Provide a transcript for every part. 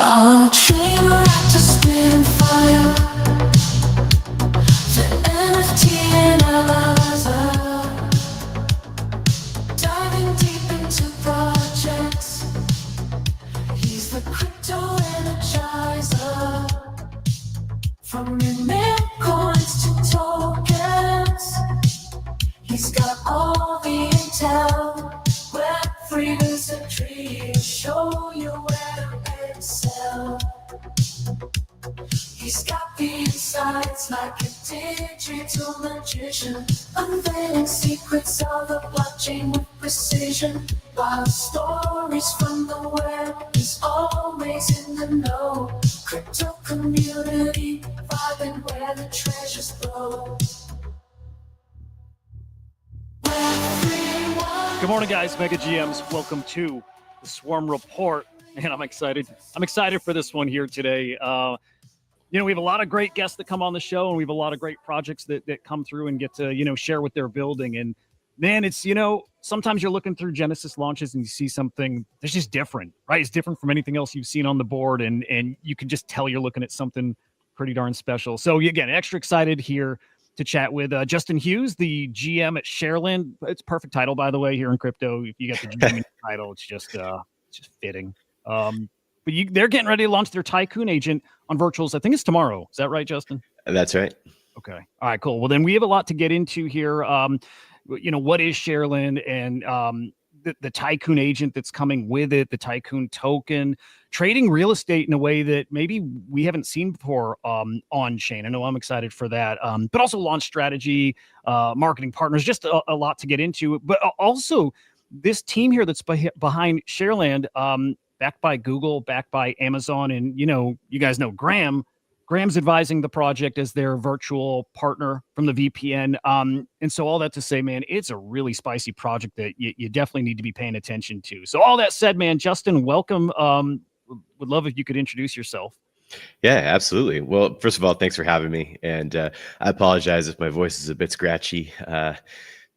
A dreamer at the spitting fire, the NFT analyzer, diving deep into projects. He's the crypto energizer, from your meme coins to tokens. He's got all the intel. Web3 wizardry to show you where to excel. He's got the insights like a digital magician, unveiling secrets of the blockchain with precision. Wild stories from the web, he's always in the know. Crypto community, vibing where the treasures flow. Good morning, guys. Mega GMs. Welcome to the Swarm Report. And I'm excited. I'm excited for this one here today. We have a lot of great guests that come on the show, and we have a lot of great projects that come through and get to, share what they're building. And man, it's, sometimes you're looking through Genesis launches and you see something that's just different, right? It's different from anything else you've seen on the board. And you can just tell you're looking at something pretty darn special. So again, extra excited here to chat with Justin Hughes, the GM at Shareland. It's a perfect title, by the way, here in crypto. If you got the GM title, it's just fitting. But they're getting ready to launch their Tycoon agent on virtuals. I think it's tomorrow. Is that right, Justin? That's right. Okay. All right, cool. Well, then we have a lot to get into here. What is Shareland and the Tycoon agent that's coming with it, the Tycoon token, trading real estate in a way that maybe we haven't seen before on chain. I know I'm excited for that, but also launch strategy, marketing partners, just a lot to get into. But also this team here that's behind Shareland, backed by Google, backed by Amazon, and you guys know Graham's advising the project as their virtual partner from the VPN. And so all that to say, man, it's a really spicy project that you definitely need to be paying attention to. So all that said, man, Justin, welcome. Would love if you could introduce yourself. Yeah, absolutely. Well, first of all, thanks for having me. And I apologize if my voice is a bit scratchy.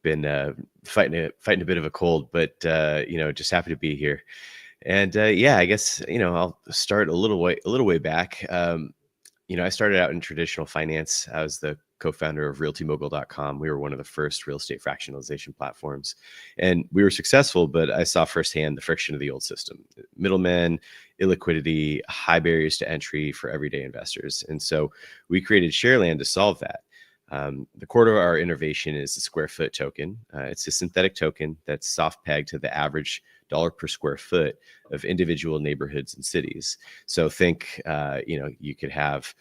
Been fighting a bit of a cold, but just happy to be here. And I guess I'll start a little way back. I started out in traditional finance. I was the co-founder of RealtyMogul.com. We were one of the first real estate fractionalization platforms, and we were successful. But I saw firsthand the friction of the old system: middlemen, illiquidity, high barriers to entry for everyday investors. And so we created Shareland to solve that. The core to our innovation is the square foot token. It's a synthetic token that's soft pegged to the average dollar per square foot of individual neighborhoods and cities. So think, you could have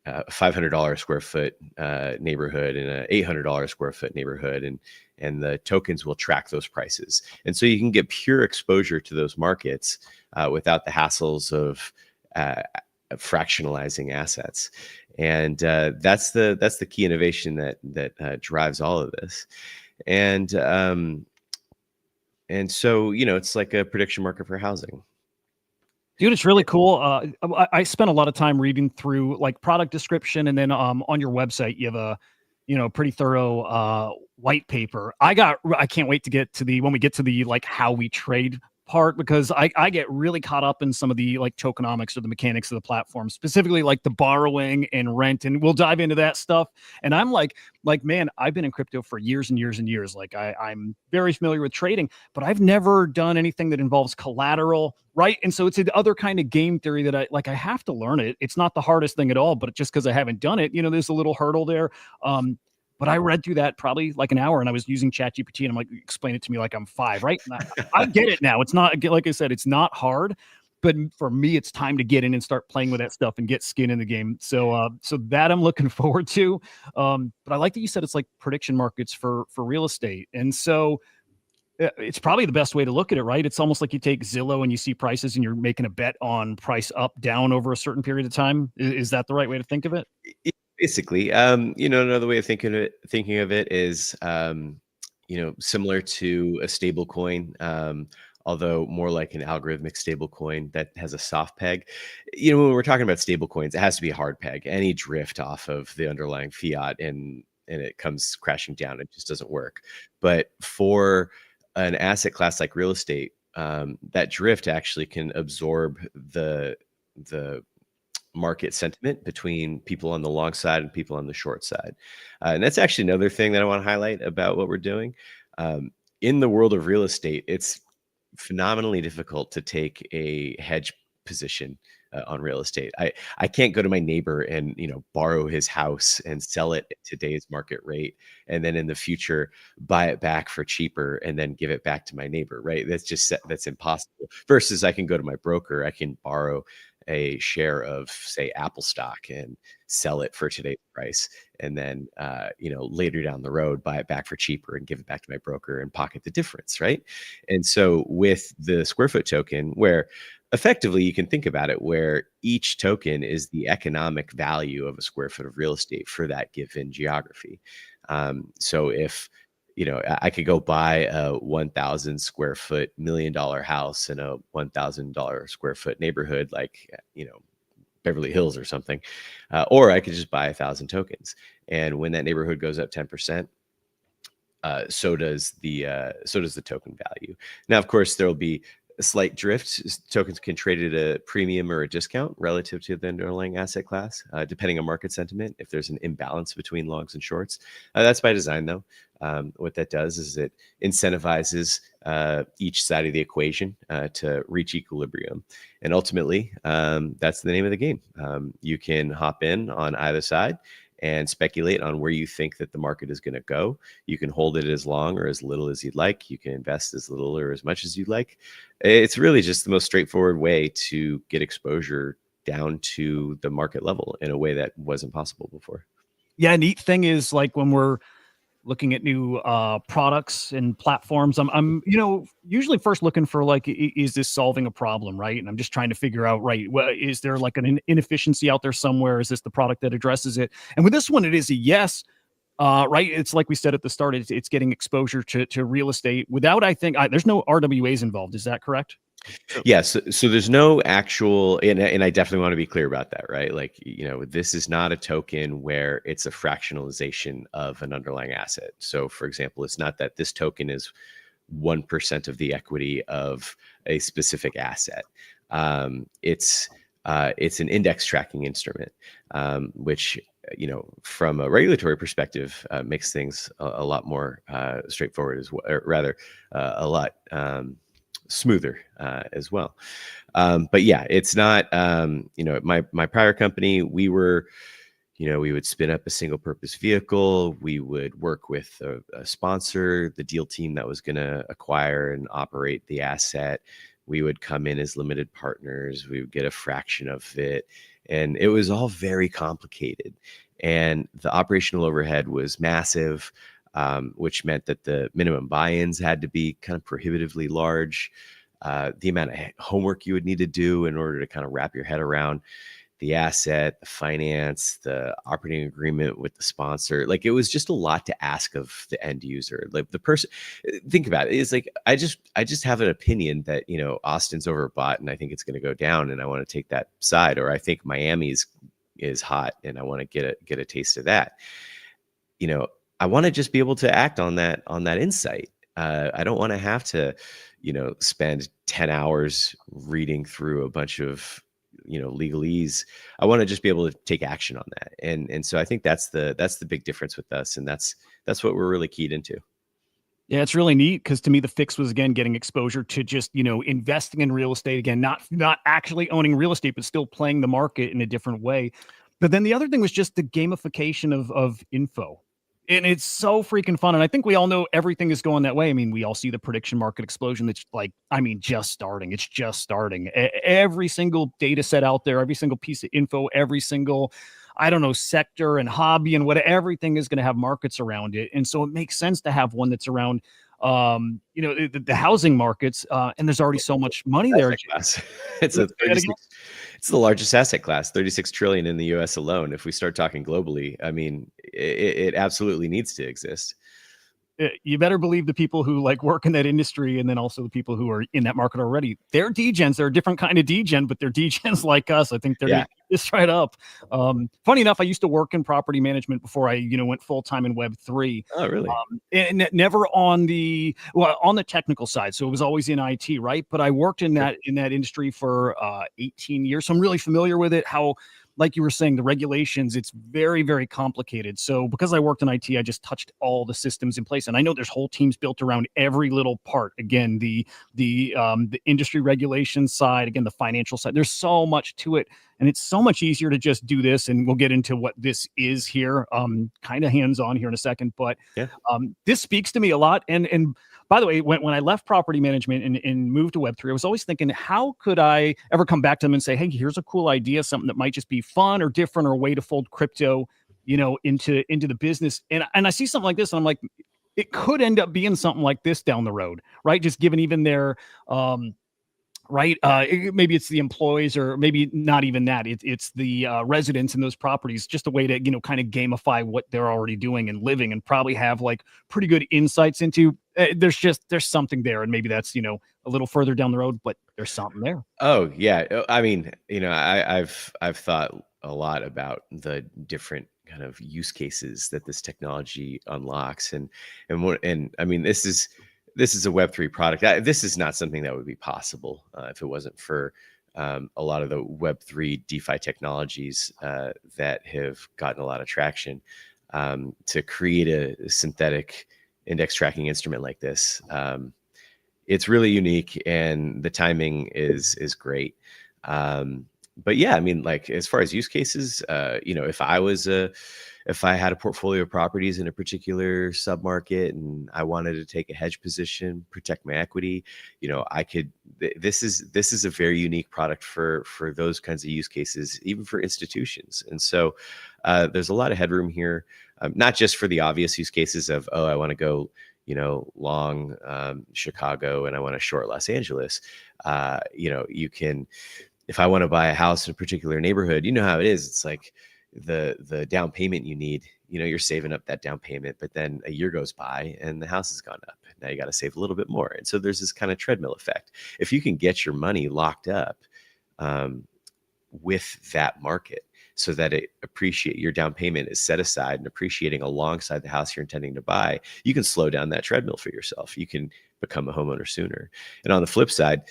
a $500 square foot neighborhood and an $800 square foot neighborhood, and the tokens will track those prices. And so you can get pure exposure to those markets without the hassles of fractionalizing assets. And that's the key innovation that drives all of this. And so, it's like a prediction market for housing. Dude, it's really cool. I spent a lot of time reading through like product description, and then on your website, you have a pretty thorough white paper. I can't wait to get to when we get to the like how we trade part, because I get really caught up in some of the like tokenomics or the mechanics of the platform, specifically like the borrowing and rent, and we'll dive into that stuff. And I'm like, man, I've been in crypto for years and years and years. Like I'm very familiar with trading, but I've never done anything that involves collateral, right? And so it's the other kind of game theory that I have to learn it. It's not the hardest thing at all, but just because I haven't done it, there's a little hurdle there. But I read through that probably like an hour, and I was using ChatGPT, and I'm like, explain it to me like I'm 5, right? I get it now. It's not, like I said, it's not hard, but for me, it's time to get in and start playing with that stuff and get skin in the game. So that I'm looking forward to. But I like that you said it's like prediction markets for real estate. And so it's probably the best way to look at it, right? It's almost like you take Zillow and you see prices and you're making a bet on price up, down over a certain period of time. Is that the right way to think of it? Basically, another way of thinking of it is, similar to a stable coin, although more like an algorithmic stable coin that has a soft peg. When we're talking about stable coins, it has to be a hard peg. Any drift off of the underlying fiat and it comes crashing down, it just doesn't work. But for an asset class like real estate, that drift actually can absorb the the market sentiment between people on the long side and people on the short side. And that's actually another thing that I want to highlight about what we're doing. In the world of real estate, it's phenomenally difficult to take a hedge position on real estate. I can't go to my neighbor and borrow his house and sell it at today's market rate, and then in the future buy it back for cheaper and then give it back to my neighbor. Right? That's impossible. Versus I can go to my broker, I can borrow a share of, say, Apple stock and sell it for today's price, and then later down the road buy it back for cheaper and give it back to my broker and pocket the difference. Right? And so with the square foot token, where effectively you can think about it, where each token is the economic value of a square foot of real estate for that given geography. So if I could go buy a 1,000 square foot $1 million house in a $1,000 square foot neighborhood, like Beverly Hills or something, or I could just buy 1,000 tokens. And when that neighborhood goes up 10%, so does the token value. Now, of course, there will be a slight drift. Tokens can trade at a premium or a discount relative to the underlying asset class, depending on market sentiment. If there's an imbalance between longs and shorts, that's by design, though. What that does is it incentivizes each side of the equation to reach equilibrium, and ultimately, that's the name of the game. You can hop in on either side and speculate on where you think that the market is going to go. You can hold it as long or as little as you'd like. You can invest as little or as much as you'd like. It's really just the most straightforward way to get exposure down to the market level in a way that wasn't possible before. Yeah, neat thing is, like, when we're looking at new products and platforms, I'm usually first looking for, like, is this solving a problem, right? And I'm just trying to figure out, right, well, is there like an inefficiency out there somewhere? Is this the product that addresses it? And with this one, it is a yes. Right. It's like we said at the start, it's getting exposure to real estate without, I think, there's no RWAs involved. Is that correct? Yes. So there's no actual, and I definitely want to be clear about that, right? Like, this is not a token where it's a fractionalization of an underlying asset. So for example, it's not that this token is 1% of the equity of a specific asset. It's an index tracking instrument, which, from a regulatory perspective, makes things a lot more straightforward as well, or rather a lot smoother as well. But yeah, it's not, my prior company, we would spin up a single purpose vehicle. We would work with a sponsor, the deal team that was going to acquire and operate the asset. We would come in as limited partners. We would get a fraction of it. And it was all very complicated. And the operational overhead was massive, which meant that the minimum buy-ins had to be kind of prohibitively large. The amount of homework you would need to do in order to kind of wrap your head around the asset, the finance, the operating agreement with the sponsor. Like, it was just a lot to ask of the end user. Like, the person, think about it. It's like, I just have an opinion that, Austin's overbought and I think it's going to go down and I want to take that side, or I think Miami is hot and I want to get a taste of that. I want to just be able to act on that insight. I don't want to have to, spend 10 hours reading through a bunch of, legalese. I want to just be able to take action on that. And so I think that's the big difference with us. And that's what we're really keyed into. Yeah, it's really neat because to me, the fix was, again, getting exposure to just, investing in real estate, again, not actually owning real estate, but still playing the market in a different way. But then the other thing was just the gamification of info. And it's so freaking fun. And I think we all know everything is going that way. I mean, we all see the prediction market explosion. That's like, just starting. It's just starting. Every single data set out there, every single piece of info, every single, sector and hobby and everything is going to have markets around it. And so it makes sense to have one that's around, the housing markets. And there's already so much money there. It's the largest asset class, 36 trillion in the US alone. If we start talking globally, I mean, it absolutely needs to exist. you better believe the people who like work in that industry, and then also the people who are in that market already. They're degens. They're a different kind of degen, but they're degens like us. I think they're Yeah. gonna keep this right up. Funny enough, I used to work in property management before I, went full time in Web3. Oh, really? And never on the technical side. So it was always in IT, right? But I worked in that industry for 18 years. So I'm really familiar with it. How, like you were saying, the regulations, it's very, very complicated. So because I worked in IT, I just touched all the systems in place. And I know there's whole teams built around every little part. Again, the industry regulations side, again, the financial side, there's so much to it. And it's so much easier to just do this. And we'll get into what this is here, kind of hands-on here in a second. But yeah. This speaks to me a lot. And by the way, when I left property management and moved to Web3, I was always thinking, how could I ever come back to them and say, hey, here's a cool idea, something that might just be fun or different, or a way to fold crypto, into the business. And I see something like this, and I'm like, it could end up being something like this down the road, right? Just given even their right? Maybe it's the employees, or maybe not even that. It's the residents in those properties, just a way to, kind of gamify what they're already doing and living, and probably have like pretty good insights into. There's something there, and maybe that's a little further down the road, but there's something there. Oh yeah, I mean, I've thought a lot about the different kind of use cases that this technology unlocks, and I mean, this is a Web3 product. This is not something that would be possible if it wasn't for a lot of the Web3 DeFi technologies that have gotten a lot of traction to create a synthetic index tracking instrument like this. It's really unique, and the timing is great. But yeah, I mean, like, as far as use cases, if I had a portfolio of properties in a particular submarket and I wanted to take a hedge position, protect my equity, I could. This is a very unique product for those kinds of use cases, even for institutions. And so there's a lot of headroom here, not just for the obvious use cases of, I want to go, long Chicago and I want to short Los Angeles. You can, if I want to buy a house in a particular neighborhood, you know how it is. It's like the down payment you need, you're saving up that down payment, but then a year goes by and the house has gone up. Now you got to save a little bit more. And so there's this kind of treadmill effect. If you can get your money locked up with that market, so that your down payment is set aside and appreciating alongside the house you're intending to buy, you can slow down that treadmill for yourself. You can become a homeowner sooner. And on the flip side,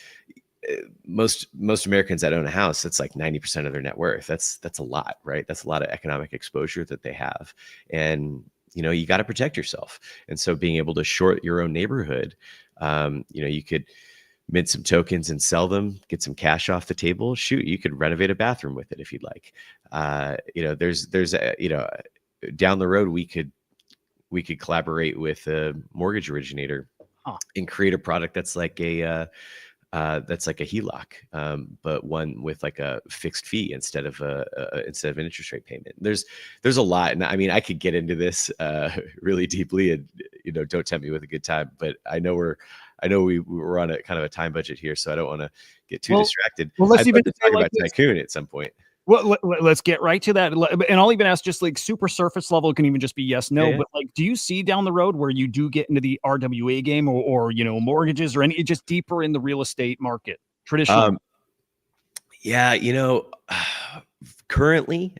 most Americans that own a house, that's like 90% of their net worth. That's a lot, right? That's a lot of economic exposure that they have. And, you got to protect yourself. And so being able to short your own neighborhood, you could mint some tokens and sell them, get some cash off the table. Shoot, you could renovate a bathroom with it if you'd like. There's down the road, we could collaborate with a mortgage originator and create a product that's like a HELOC, but one with like a fixed fee instead of an interest rate payment. There's a lot, and I mean, I could get into this really deeply, and don't tempt me with a good time. But I know we're on a kind of a time budget here, so I don't want to get too distracted. Well, let's I'd even love to talk about Tycoon at some point. Well, let's get right to that. And I'll even ask, just like super surface level, it can even just be yes, no. Yeah. But like, do you see down the road where you do get into the RWA game, or mortgages, or any just deeper in the real estate market traditionally? Yeah, currently,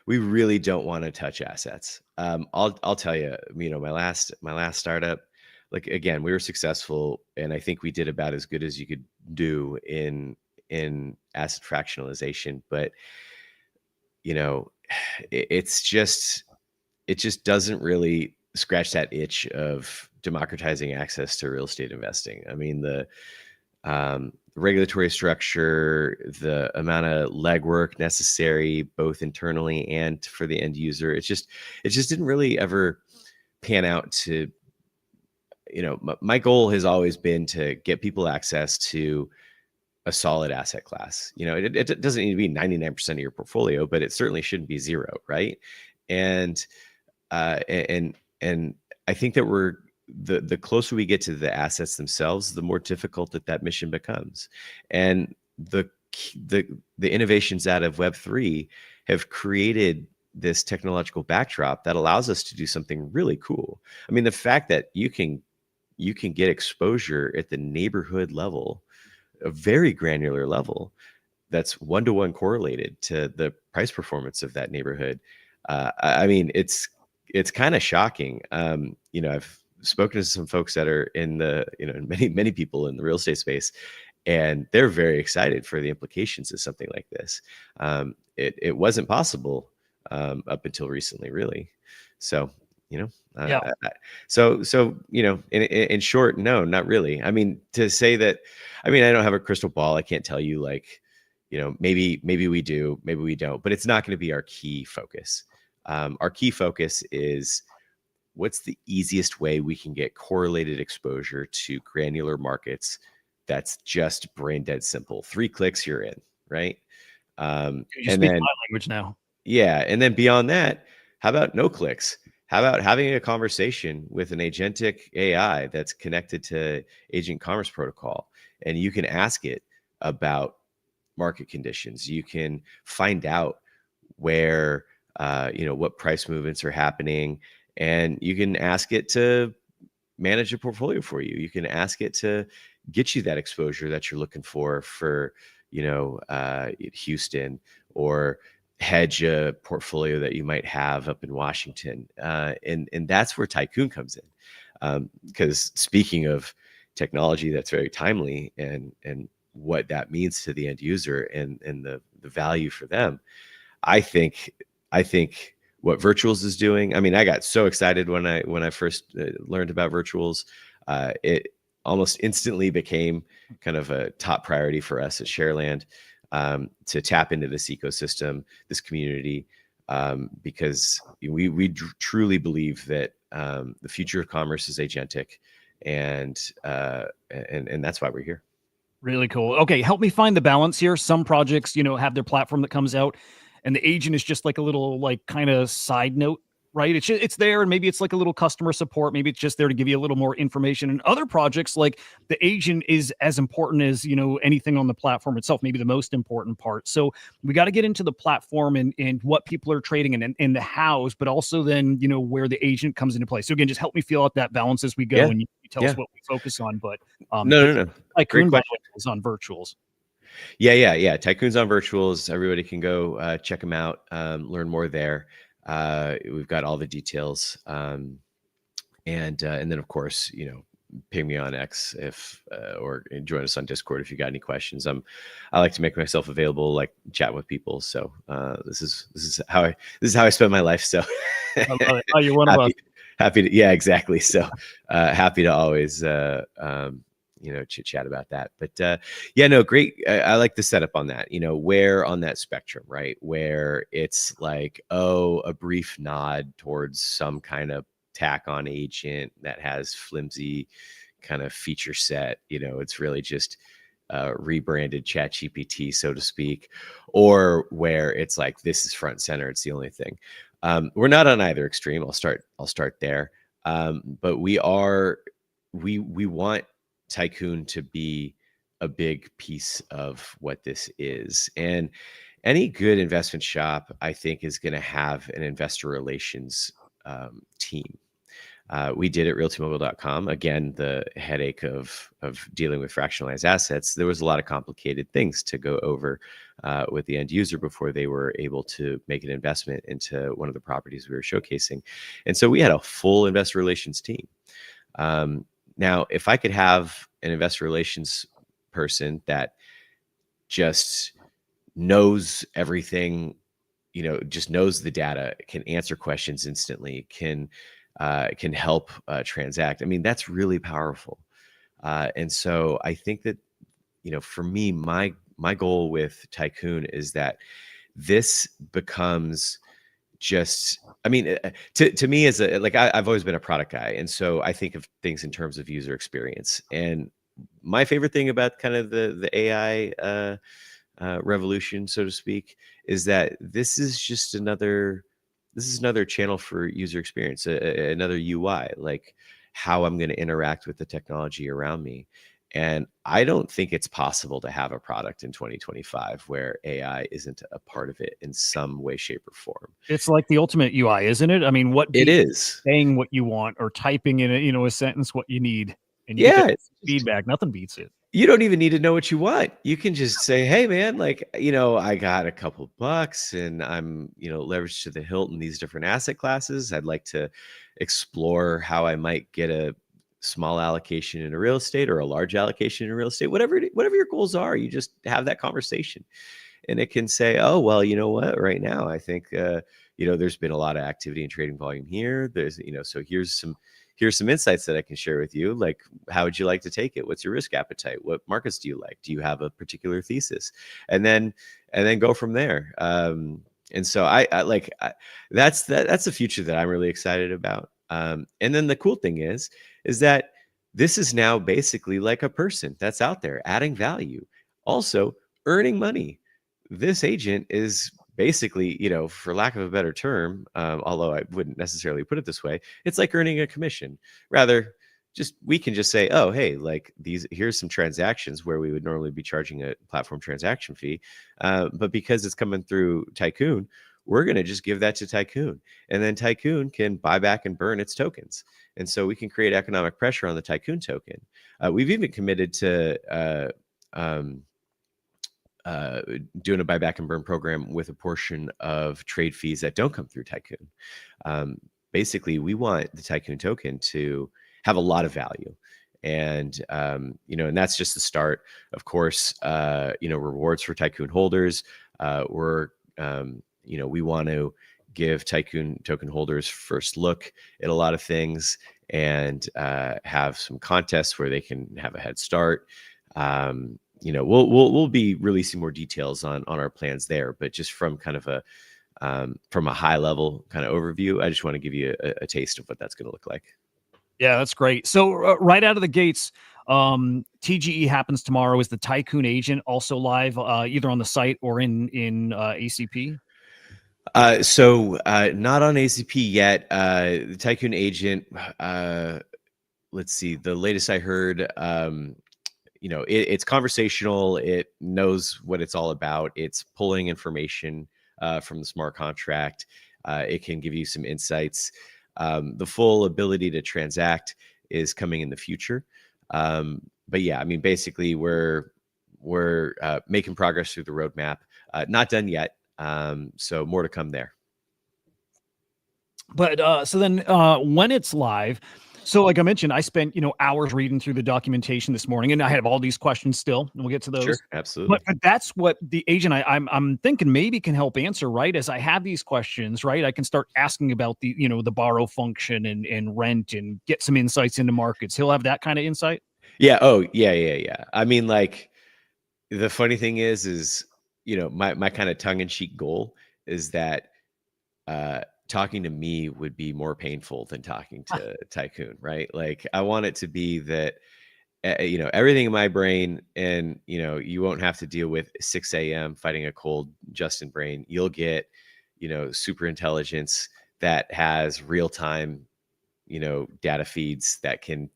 we really don't want to touch assets. I'll tell you, my last startup, like, again, we were successful, and I think we did about as good as you could do in asset fractionalization. But it just doesn't really scratch that itch of democratizing access to real estate investing. I mean, the regulatory structure, the amount of legwork necessary, both internally and for the end user, it just didn't really ever pan out to. My goal has always been to get people access to a solid asset class. It doesn't need to be 99% of your portfolio, but it certainly shouldn't be zero, right? And I think that the closer we get to the assets themselves, the more difficult that mission becomes. And the innovations out of Web3 have created this technological backdrop that allows us to do something really cool. I mean, the fact that you can get exposure at the neighborhood level, a very granular level, that's one-to-one correlated to the price performance of that neighborhood. I mean, it's kind of shocking. I've spoken to some folks that are in the, many people in the real estate space, and they're very excited for the implications of something like this. It wasn't possible up until recently, really. So, Yeah. in short, no, not really. I mean, to say that, I don't have a crystal ball. I can't tell you, like, maybe we do, maybe we don't, but it's not going to be our key focus. Our key focus is, what's the easiest way we can get correlated exposure to granular markets? That's just brain dead simple. 3 clicks, you're in, right? You And speak then, my language now. yeah, and then beyond that, how about no clicks? How about having a conversation with an agentic AI that's connected to Agent Commerce Protocol, and you can ask it about market conditions. You can find out where, what price movements are happening, and you can ask it to manage a portfolio for you. You can ask it to get you that exposure that you're looking for, Houston, or hedge a portfolio that you might have up in Washington. And that's where Tycoon comes in. Because speaking of technology that's very timely, and what that means to the end user, and the value for them, I think what Virtuals is doing. I mean, I got so excited when I first learned about Virtuals. It almost instantly became kind of a top priority for us at Shareland, to tap into this ecosystem, this community, because we truly believe that the future of commerce is agentic, and that's why we're here. Really cool. Okay, help me find the balance here. Some projects, have their platform that comes out, and the agent is just like a little, like, kind of side note, right? It's there, and maybe it's like a little customer support. Maybe it's just there to give you a little more information. And other projects, like, the agent is as important as anything on the platform itself, maybe the most important part. So we got to get into the platform, and what people are trading, and the hows, but also then where the agent comes into play. So again, just help me feel out that balance as we go, Yeah. and you tell us what we focus on. But No. Tycoon, by the way, is on Virtuals. Yeah. Tycoon's on Virtuals. Everybody can go check them out, learn more there. We've got all the details, and then, of course, ping me on X or join us on Discord if you got any questions. I like to make myself available, like chat with people. So this is how I spend my life. So I love it. Oh, you're one of us. Happy to, yeah, exactly. So happy to always chit chat about that. But great. I like the setup on that. Where on that spectrum, right? Where it's like, a brief nod towards some kind of tack on agent that has flimsy kind of feature set. It's really just rebranded ChatGPT, so to speak, or where it's like, this is front and center. It's the only thing. We're not on either extreme. I'll start there. But we want Tycoon to be a big piece of what this is. And any good investment shop, I think, is going to have an investor relations team. We did at realtymobile.com. Again, the headache of dealing with fractionalized assets. There was a lot of complicated things to go over with the end user before they were able to make an investment into one of the properties we were showcasing. And so we had a full investor relations team. Now, if I could have an investor relations person that just knows everything, just knows the data, can answer questions instantly, can help transact. I mean, that's really powerful. And so I think that, for me, my goal with Tycoon is that this becomes just, to me, as I've always been a product guy. And so I think of things in terms of user experience. And my favorite thing about kind of the AI revolution, so to speak, is that this is another channel for user experience, another UI, like how I'm going to interact with the technology around me. And I don't think it's possible to have a product in 2025 where AI isn't a part of it in some way, shape, or form. It's like the ultimate UI, isn't it? I mean, what It beats is. saying what you want or typing in a sentence what you need, and you get Yeah. the feedback. Nothing beats it. You don't even need to know what you want. You can just say, "Hey, man, like, I got a couple bucks and I'm, leveraged to the hilt in these different asset classes. I'd like to explore how I might get a small allocation in a real estate or a large allocation in real estate." Whatever your goals are, you just have that conversation. And it can say, "Oh, well, you know what? Right now, I think, there's been a lot of activity and trading volume here. So here's some insights that I can share with you. Like, how would you like to take it? What's your risk appetite? What markets do you like? Do you have a particular thesis?" And then go from there. And so that's the future that I'm really excited about. And then the cool thing is that this is now basically like a person that's out there adding value, also earning money. This agent is basically, for lack of a better term, although I wouldn't necessarily put it this way, it's like earning a commission. Rather, we can just say, "Oh, hey, like here's some transactions where we would normally be charging a platform transaction fee, but because it's coming through Tycoon, we're going to just give that to Tycoon, and then Tycoon can buy back and burn its tokens, and so we can create economic pressure on the Tycoon token." We've even committed to doing a buyback and burn program with a portion of trade fees that don't come through Tycoon. Basically, we want the Tycoon token to have a lot of value. And, and that's just the start. Of course, rewards for Tycoon holders. We want to give Tycoon token holders first look at a lot of things and have some contests where they can have a head start. We'll be releasing more details on our plans there, but just from kind of from a high level kind of overview, I just want to give you a taste of what that's going to look like. Yeah, that's great. So right out of the gates, TGE happens tomorrow. Is the Tycoon agent also live either on the site or in ACP? So not on ACP yet. The Tycoon agent, let's see, the latest I heard, it's conversational. It knows what it's all about. It's pulling information from the smart contract. It can give you some insights. The full ability to transact is coming in the future. But yeah, I mean, basically we're making progress through the roadmap. Not done yet. So more to come there. But so then when it's live, so like I mentioned, I spent hours reading through the documentation this morning, and I have all these questions still, and we'll get to those. Sure, absolutely. But that's what the agent I'm thinking maybe can help answer, right? As I have these questions, right, I can start asking about the the borrow function and rent and get some insights into markets. He'll have that kind of insight. Yeah. Oh, yeah. I mean, like, the funny thing is my kind of tongue-in-cheek goal is that talking to me would be more painful than talking to Tycoon, right? Like, I want it to be that everything in my brain, and you won't have to deal with 6 a.m. fighting a cold Justin brain. You'll get super intelligence that has real-time data feeds that can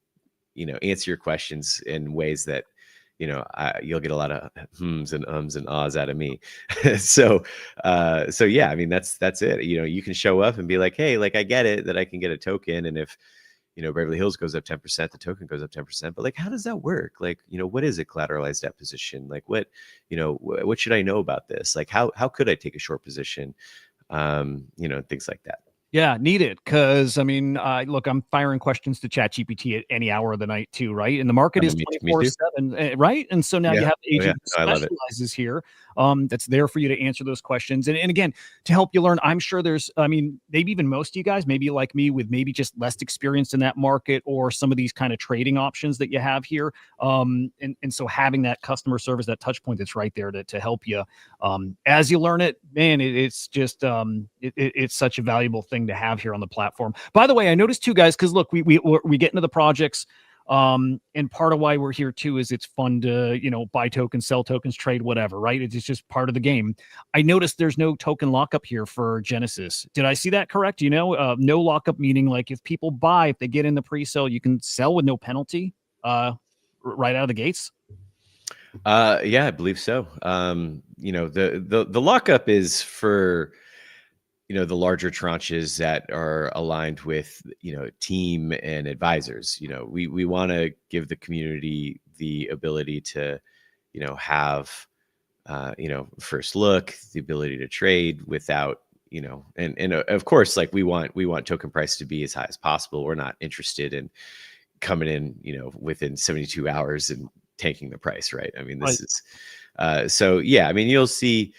answer your questions in ways that you'll get a lot of hms and ums and ahs out of me. so yeah, I mean, that's it. You can show up and be like, "Hey, like, I get it that I can get a token, and if Beverly Hills goes up 10%, the token goes up 10%. But like, how does that work? Like, what is a collateralized debt position? Like, what should I know about this? Like, how could I take a short position? Things like that." Yeah, need it, because I mean, look, I'm firing questions to ChatGPT at any hour of the night too, right? And the market is 24/7, right? And so now you have the agent who specializes here, that's there for you to answer those questions. And again, to help you learn, I'm sure maybe even most of you guys, maybe like me, with maybe just less experience in that market or some of these kind of trading options that you have here. And so having that customer service, that touch point that's right there to help you as you learn it, man, it's just it's such a valuable thing to have here on the platform. By the way, I noticed too, guys, because look, we get into the projects, and part of why we're here too is it's fun to buy tokens, sell tokens, trade, whatever, right? It's just part of the game. I noticed there's no token lockup here for Genesis. Did I see that correct? No lockup, meaning like if people buy, if they get in the pre-sale, you can sell with no penalty. right out of the gates? Yeah, I believe so. The lockup is for, the larger tranches that are aligned with, team and advisors. We want to give the community the ability to, have, first look, the ability to trade without, and of course, like we want token price to be as high as possible. We're not interested in coming in, within 72 hours and tanking the price, right? I mean, this is, so yeah, I mean, you'll see,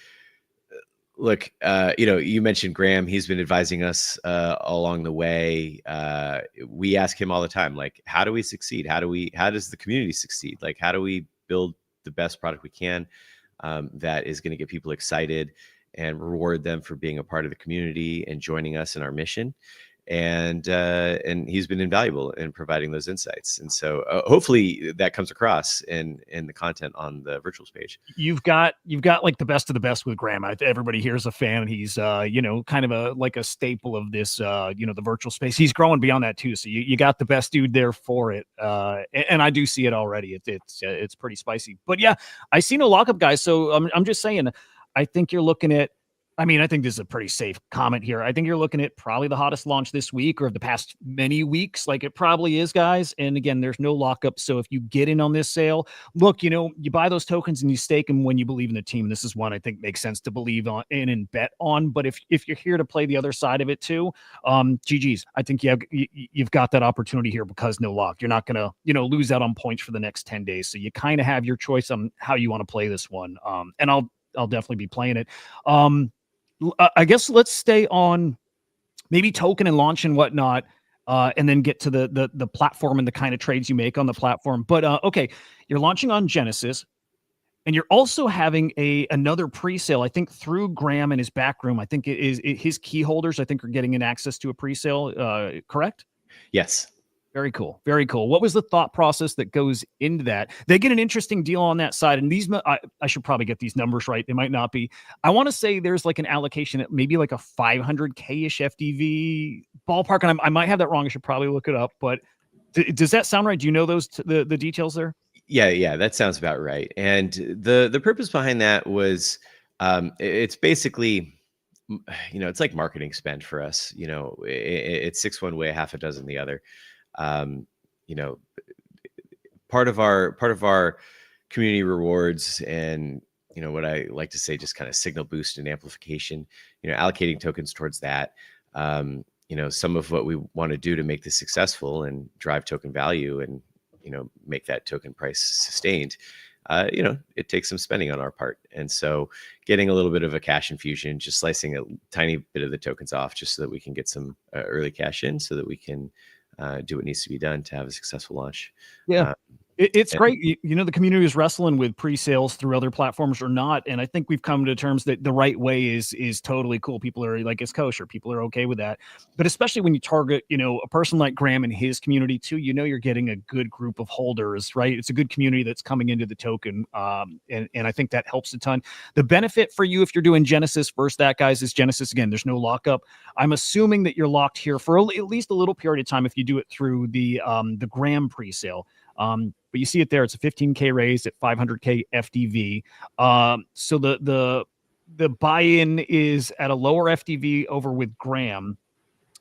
look, you mentioned Graham. He's been advising us along the way. We ask him all the time, like, how do we succeed? How does the community succeed? Like, how do we build the best product we can that is going to get people excited and reward them for being a part of the community and joining us in our mission? And he's been invaluable in providing those insights. And so hopefully that comes across in the content on the virtuals page. You've got like the best of the best with Graham. Everybody here is a fan. He's kind of like a staple of this the virtual space. He's growing beyond that too. So you got the best dude there for it. And I do see it already. It's pretty spicy. But yeah, I see no lockup, guys. So I'm just saying, I think you're looking at, I mean, I think this is a pretty safe comment here. I think you're looking at probably the hottest launch this week or the past many weeks. Like it probably is, guys. And again, there's no lockup. So if you get in on this sale, look, you buy those tokens and you stake them when you believe in the team. This is one I think makes sense to believe in and bet on. But if you're here to play the other side of it too, GG's. I think you've got that opportunity here because no lock. You're not going to, lose out on points for the next 10 days. So you kind of have your choice on how you want to play this one. And I'll definitely be playing it. I guess let's stay on maybe token and launch and whatnot, and then get to the platform and the kind of trades you make on the platform. But okay, you're launching on Genesis, and you're also having another pre-sale, I think, through Graham and his back room. I think it is his key holders, I think, are getting an access to a pre-sale, correct? Yes. Very cool. Very cool. What was the thought process that goes into that? They get an interesting deal on that side. And these, I should probably get these numbers right. They might not be. I want to say there's like an allocation at maybe like a 500K-ish FDV ballpark. And I might have that wrong. I should probably look it up. But does that sound right? Do you know the details there? Yeah, that sounds about right. And the purpose behind that was, it's basically, it's like marketing spend for us. It's 6 one way, half a dozen the other. Part of our community rewards and, what I like to say, just kind of signal boost and amplification, allocating tokens towards that. Some of what we want to do to make this successful and drive token value and, make that token price sustained, it takes some spending on our part. And so getting a little bit of a cash infusion, just slicing a tiny bit of the tokens off just so that we can get some early cash in so that we can do what needs to be done to have a successful launch. Yeah. It's great. The community is wrestling with pre-sales through other platforms or not. And I think we've come to terms that the right way is totally cool. People are like, it's kosher. People are okay with that. But especially when you target, a person like Graham and his community too, you're getting a good group of holders, right? It's a good community that's coming into the token. And I think that helps a ton. The benefit for you if you're doing Genesis versus that, guys, is Genesis. Again, there's no lockup. I'm assuming that you're locked here for at least a little period of time if you do it through the Graham pre-sale. But you see it there. It's a 15K raise at 500K FDV. So the buy-in is at a lower FDV over with Graham.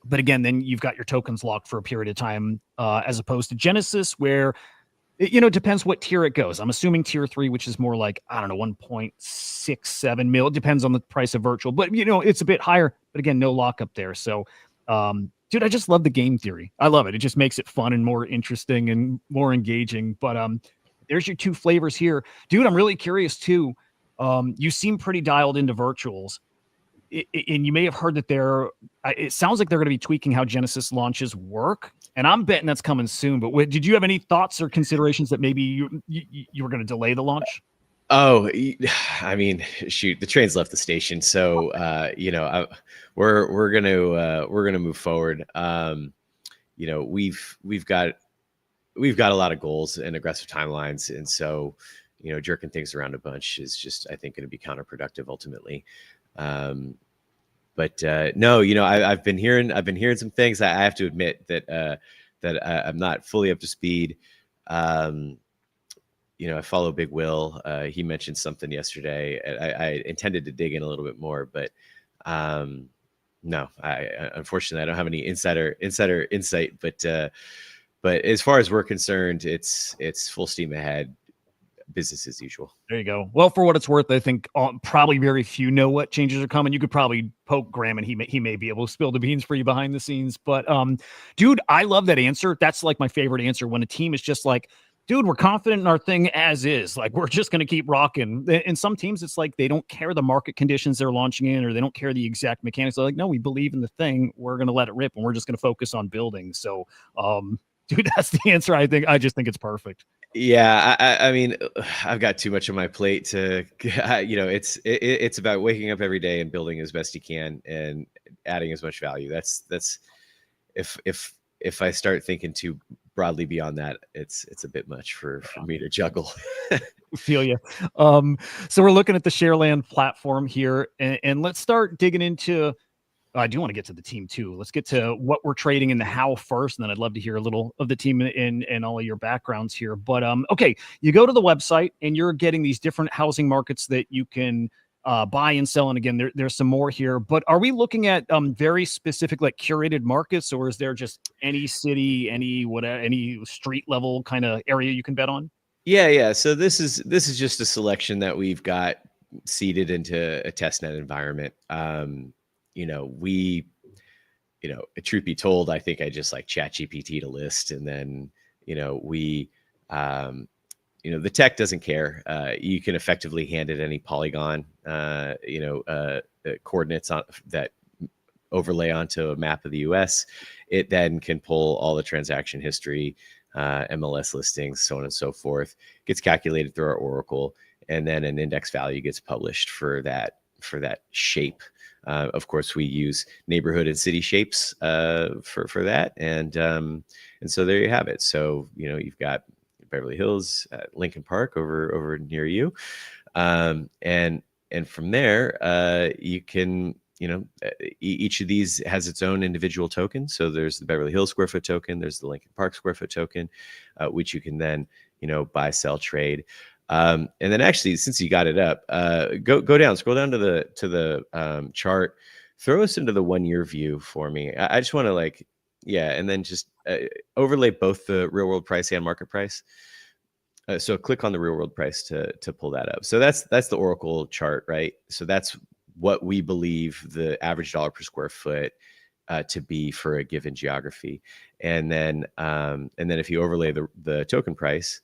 But again, then you've got your tokens locked for a period of time, as opposed to Genesis, where it depends what tier it goes. I'm assuming tier 3, which is more like, I don't know, 1.67 mil. It depends on the price of virtual, but it's a bit higher. But again, no lockup there. So, dude, I just love the game theory. I love it. It just makes it fun and more interesting and more engaging. But there's your 2 flavors here. Dude, I'm really curious too. You seem pretty dialed into virtuals. And you may have heard that it sounds like they're going to be tweaking how Genesis launches work. And I'm betting that's coming soon. But did you have any thoughts or considerations that maybe you were going to delay the launch? Oh, I mean, shoot, the train's left the station. So, we're gonna move forward. We've got a lot of goals and aggressive timelines, and so jerking things around a bunch is just, I think, going to be counterproductive ultimately. But no, I've been hearing some things. I have to admit that I'm not fully up to speed. I follow Big Will. He mentioned something yesterday. I intended to dig in a little bit more, but no, I unfortunately I don't have any insider insight. But as far as we're concerned, it's full steam ahead, business as usual. There you go. Well, for what it's worth, I think probably very few know what changes are coming. You could probably poke Graham, and he may be able to spill the beans for you behind the scenes. But dude, I love that answer. That's like my favorite answer when a team is just like, dude, we're confident in our thing as is. Like, we're just going to keep rocking. In some teams, it's like they don't care the market conditions they're launching in, or they don't care the exact mechanics. They're like, no, we believe in the thing. We're going to let it rip, and we're just going to focus on building. So, dude, that's the answer. I just think it's perfect. Yeah, I mean, I've got too much on my plate to, it's about waking up every day and building as best you can and adding as much value. That's if I start thinking too broadly beyond that, it's a bit much for me to juggle. Feel you. So we're looking at the Shareland platform here, and let's start digging into. I do want to get to the team too. Let's get to what we're trading and the how first, and then I'd love to hear a little of the team and all of your backgrounds here. But okay, you go to the website and you're getting these different housing markets that you can buy and sell. And again, there's some more here. But are we looking at very specific, like curated markets, or is there just any city, any street level kind of area you can bet on? Yeah. So this is just a selection that we've got seeded into a testnet environment. Truth be told, I think I just like ChatGPT to list, and then we the tech doesn't care. You can effectively hand it any polygon coordinates on that overlay onto a map of the US. It then can pull all the transaction history, MLS listings, so on and so forth, gets calculated through our Oracle, and then an index value gets published for that shape. Of course, we use neighborhood and city shapes for that, and so there you have it. So you've got Beverly Hills, Lincoln Park over near you, and from there you can each of these has its own individual token. So there's the Beverly Hills square foot token, there's the Lincoln Park square foot token, which you can then buy, sell, trade. And then actually, since you got it up, go down, scroll down to the chart, throw us into the 1 year view for me. I just want to and then just overlay both the real world price and market price. So click on the real world price to pull that up. So that's the Oracle chart, right? So that's what we believe the average dollar per square foot to be for a given geography. And then if you overlay the token price,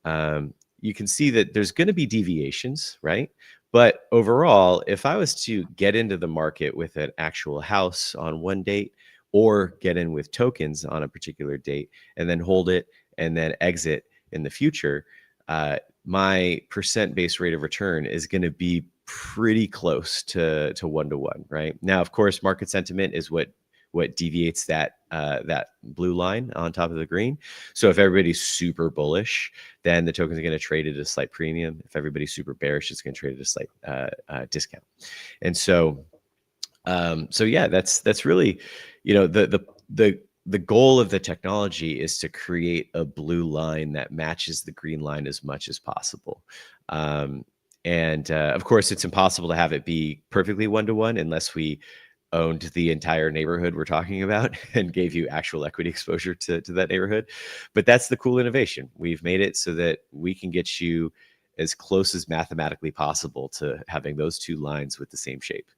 you can see that there's going to be deviations, right? But overall, if I was to get into the market with an actual house on one date, or get in with tokens on a particular date and then hold it and then exit in the future, my percent base rate of return is going to be pretty close to 1-to-1, right? Now, of course, market sentiment is what deviates that blue line on top of the green. So if everybody's super bullish, then the token's going to trade at a slight premium. If everybody's super bearish, it's going to trade at a slight discount. And so yeah, that's really, the goal of the technology is to create a blue line that matches the green line as much as possible. And of course, it's impossible to have it be perfectly 1-to-1 unless we owned the entire neighborhood we're talking about and gave you actual equity exposure to that neighborhood. But that's the cool innovation. We've made it so that we can get you as close as mathematically possible to having those two lines with the same shape.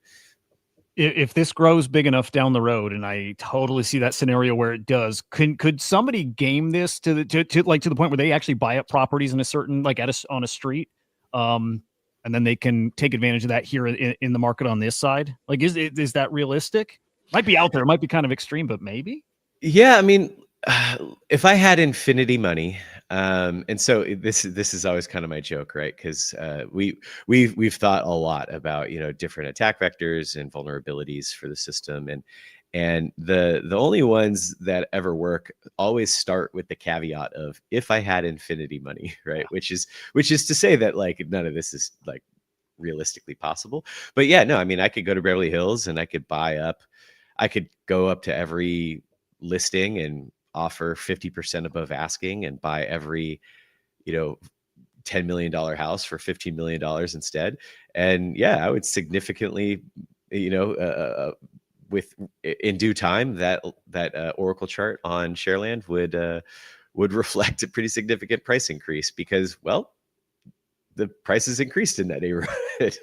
If this grows big enough down the road, and I totally see that scenario where it does, could somebody game this to the point where they actually buy up properties in a certain on a street, and then they can take advantage of that here in the market on this side? Like, is that realistic? Might be out there, it might be kind of extreme, but maybe. Yeah, I mean, if I had infinity money, and so this is always kind of my joke, right? Because we've thought a lot about different attack vectors and vulnerabilities for the system, and the only ones that ever work always start with the caveat of if I had infinity money, right? Which is to say that none of this is realistically possible. But yeah, no, I mean, I could go to Beverly Hills and I could go up to every listing and offer 50% above asking and buy every $10 million house for $15 million instead. And yeah, I would significantly, with in due time, that Oracle chart on Shareland would reflect a pretty significant price increase because, well, the prices increased in that neighborhood.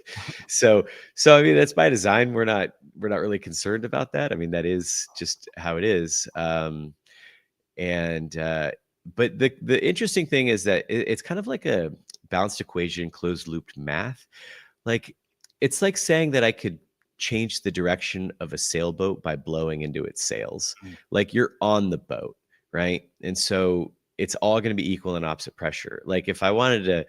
so I mean, that's by design. We're not really concerned about that. I mean, that is just how it is. But the interesting thing is that it's kind of like a balanced equation, closed looped math. Like, it's like saying that I could change the direction of a sailboat by blowing into its sails. Like, you're on the boat, right? And so it's all going to be equal and opposite pressure. Like, if I wanted to,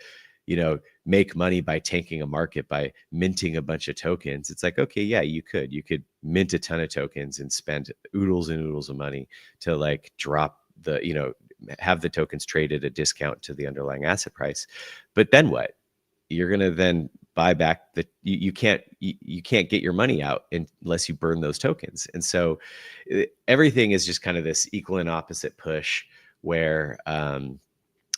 make money by tanking a market by minting a bunch of tokens, it's like, okay, yeah, you could mint a ton of tokens and spend oodles and oodles of money to like drop the, have the tokens traded at a discount to the underlying asset price. But then what? You're going to then buy back you can't get your money out unless you burn those tokens. And so everything is just kind of this equal and opposite push where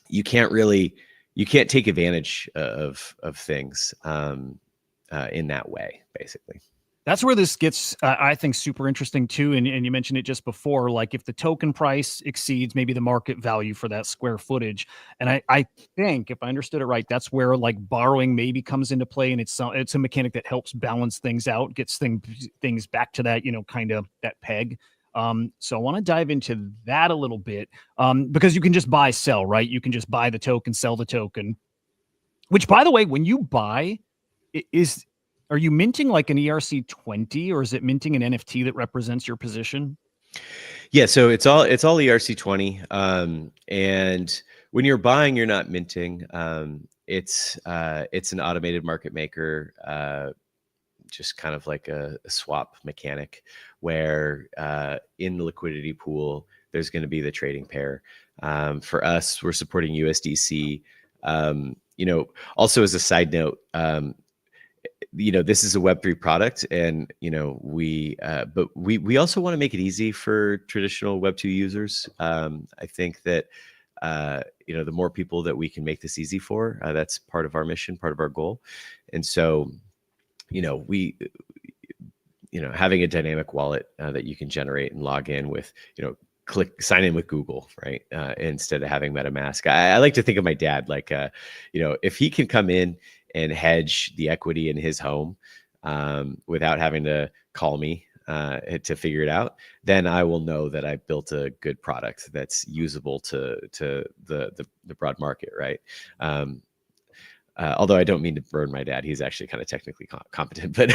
you can't take advantage of things in that way, basically. That's where this gets, I think, super interesting too. And you mentioned it just before, like if the token price exceeds maybe the market value for that square footage. And I think, if I understood it right, that's where like borrowing maybe comes into play. And it's a mechanic that helps balance things out, gets things back to that, kind of that peg. So I want to dive into that a little bit because you can just buy, sell, right? You can just buy the token, sell the token, which, by the way, when you buy, are you minting like an ERC20 or is it minting an NFT that represents your position? Yeah, so it's all ERC20. And when you're buying, you're not minting. It's an automated market maker, just kind of like a swap mechanic where in the liquidity pool, there's going to be the trading pair. For us, we're supporting USDC. Also as a side note, this is a Web3 product, and we also want to make it easy for traditional Web2 users. I think that the more people that we can make this easy for, that's part of our mission, part of our goal. And so we having a dynamic wallet that you can generate and log in with, sign in with Google, right? Instead of having MetaMask. I like to think of my dad like, if he can come in and hedge the equity in his home without having to call me to figure it out, then I will know that I built a good product that's usable to the broad market, right? Although I don't mean to burn my dad. He's actually kind of technically competent, but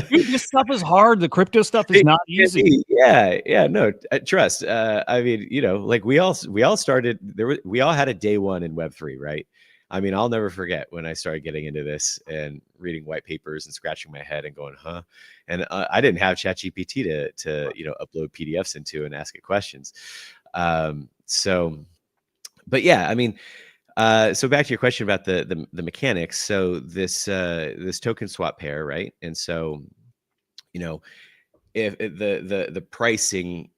Dude, this stuff is hard. The crypto stuff is not easy. Yeah, no, trust. I mean, like we all started there. We all had a day one in Web3, right? I mean, I'll never forget when I started getting into this and reading white papers and scratching my head and going, huh? And I didn't have ChatGPT to upload PDFs into and ask it questions. But yeah, I mean, so back to your question about the mechanics. So this token swap pair, right? And so, if the pricing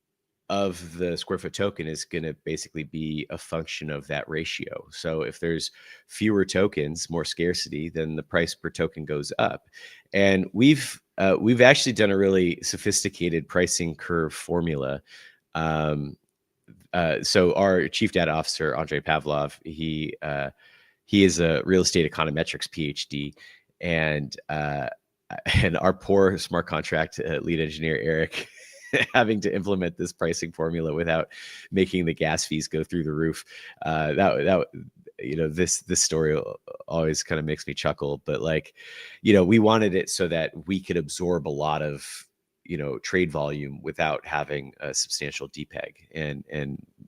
of the square foot token is going to basically be a function of that ratio. So if there's fewer tokens, more scarcity, then the price per token goes up. And we've actually done a really sophisticated pricing curve formula. So our chief data officer, Andrei Pavlov, he is a real estate econometrics PhD, and our poor smart contract lead engineer Eric having to implement this pricing formula without making the gas fees go through the roof. This story always kind of makes me chuckle, but like, we wanted it so that we could absorb a lot of trade volume without having a substantial depeg. And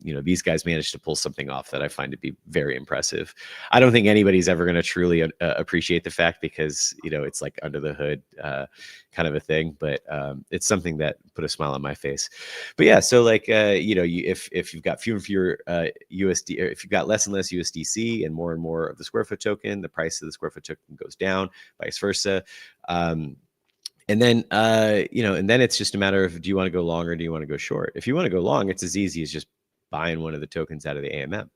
these guys managed to pull something off that I find to be very impressive. I don't think anybody's ever going to truly appreciate the fact, because it's like under the hood kind of a thing, but it's something that put a smile on my face. But yeah, so like if you've got fewer and fewer USD, or if you've got less and less USDC and more of the square foot token, the price of the square foot token goes down, vice versa. And then it's just a matter of, do you want to go long or do you want to go short? If you want to go long, it's as easy as just buying one of the tokens out of the AMM.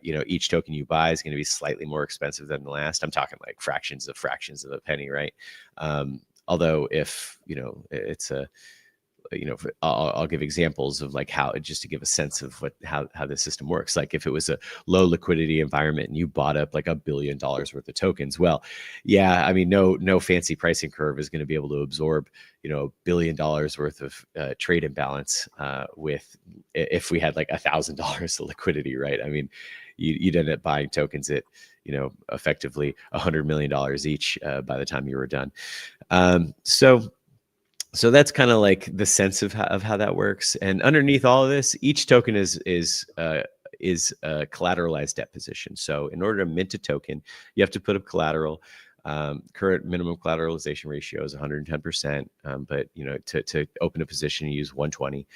Each token you buy is going to be slightly more expensive than the last. I'm talking like fractions of a penny, right? Although if, it's a, I'll give examples of like how, just to give a sense of how the system works. Like if it was a low liquidity environment and you bought up like $1 billion worth of tokens, well, yeah, I mean, no fancy pricing curve is going to be able to absorb, $1 billion worth of trade imbalance with, if we had like $1,000 of liquidity, right? I mean, you'd end up buying tokens at, effectively $100 million each by the time you were done. So that's kind of like the sense of how that works. And underneath all of this, each token is a collateralized debt position. So in order to mint a token, you have to put up collateral. Current minimum collateralization ratio is 110%, but to open a position, you use 120.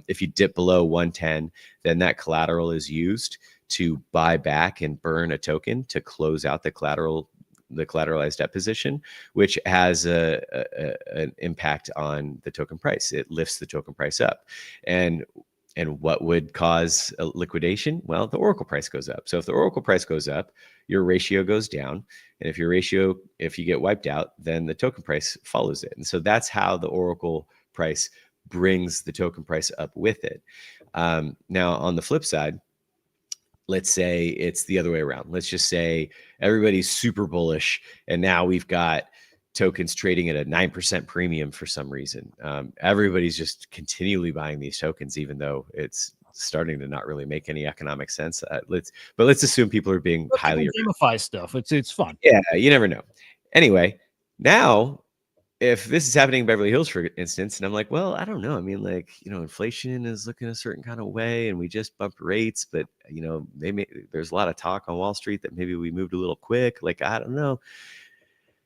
If you dip below 110, then that collateral is used to buy back and burn a token to close out the collateralized debt position, which has an impact on the token price. It lifts the token price up. And what would cause a liquidation? Well, the Oracle price goes up. So if the Oracle price goes up, your ratio goes down. And if you get wiped out, then the token price follows it. And so that's how the Oracle price brings the token price up with it. Now, on the flip side, let's say it's the other way around. Let's just say everybody's super bullish, and now we've got tokens trading at a 9% premium for some reason. Everybody's just continually buying these tokens, even though it's starting to not really make any economic sense. Let's assume people are being highly gamify stuff. It's fun. Yeah, you never know. Anyway, now, if this is happening in Beverly Hills, for instance, and I'm like, well, I don't know. I mean, like, inflation is looking a certain kind of way, and we just bumped rates, but there's a lot of talk on Wall Street that maybe we moved a little quick. Like, I don't know.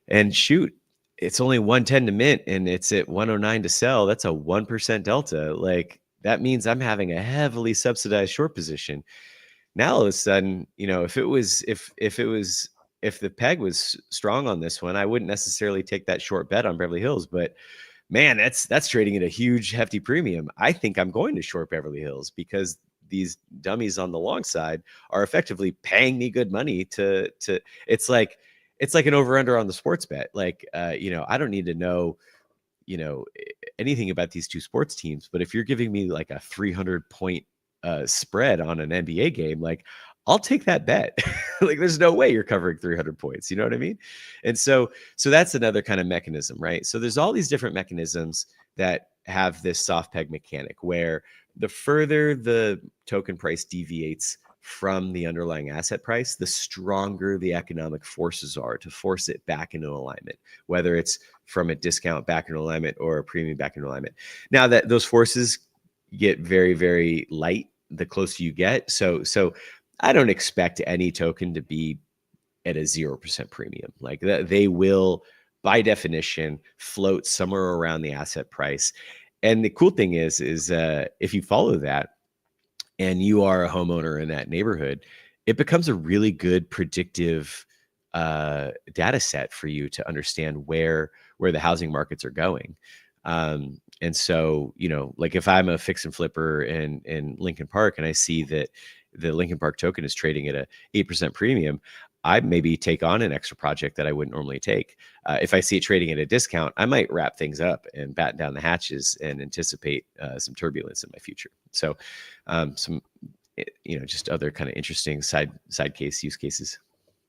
And shoot, it's only 110 to mint, and it's at 109 to sell. That's a 1% delta. Like, that means I'm having a heavily subsidized short position. Now all of a sudden, if the peg was strong on this one, I wouldn't necessarily take that short bet on Beverly Hills, but man, that's trading at a huge hefty premium. I think I'm going to short Beverly Hills because these dummies on the long side are effectively paying me good money to it's like an over under on the sports bet. Like, I don't need to know, anything about these two sports teams, but if you're giving me like a 300 point spread on an NBA game, like, I'll take that bet. Like, there's no way you're covering 300 points. You know what I mean? And so that's another kind of mechanism, right? So there's all these different mechanisms that have this soft peg mechanic where the further the token price deviates from the underlying asset price, the stronger the economic forces are to force it back into alignment, whether it's from a discount back into alignment or a premium back into alignment. Now that those forces get very, very light the closer you get. So I don't expect any token to be at a 0% premium. Like, they will, by definition, float somewhere around the asset price. And the cool thing is if you follow that and you are a homeowner in that neighborhood, it becomes a really good predictive data set for you to understand where the housing markets are going. And so, like if I'm a fix and flipper in Lincoln Park and I see that the Lincoln Park token is trading at a 8% premium, I maybe take on an extra project that I wouldn't normally take. If I see it trading at a discount, I might wrap things up and batten down the hatches and anticipate some turbulence in my future. So some, just other kind of interesting side case use cases.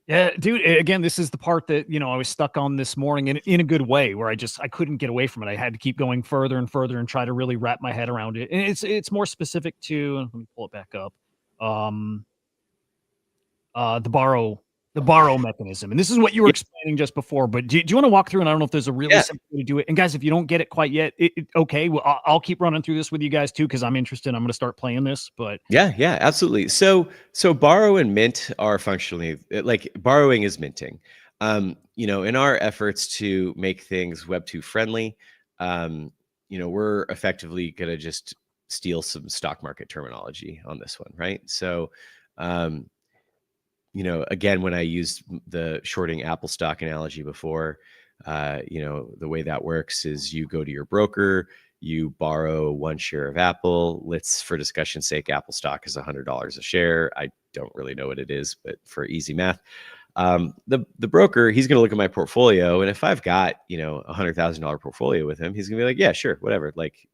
Yeah, dude, again, this is the part that, I was stuck on this morning in a good way, where I couldn't get away from it. I had to keep going further and further and try to really wrap my head around it. And it's more specific to, let me pull it back up. The borrow mechanism. And this is what you were explaining just before, but do you want to walk through? And I don't know if there's a really simple way to do it. And guys, if you don't get it quite yet, okay, well, I'll keep running through this with you guys too, because I'm interested. I'm going to start playing this, but yeah, absolutely. So borrow and mint are functionally like borrowing is minting. In our efforts to make things Web2 friendly, we're effectively going to just steal some stock market terminology on this one, right? So, again, when I used the shorting Apple stock analogy before, the way that works is you go to your broker, you borrow one share of Apple. Let's, for discussion's sake, Apple stock is $100 a share. I don't really know what it is, but for easy math, the broker, he's going to look at my portfolio, and if I've got, you know, $100,000 portfolio with him, he's gonna be like, yeah, sure, whatever. Like,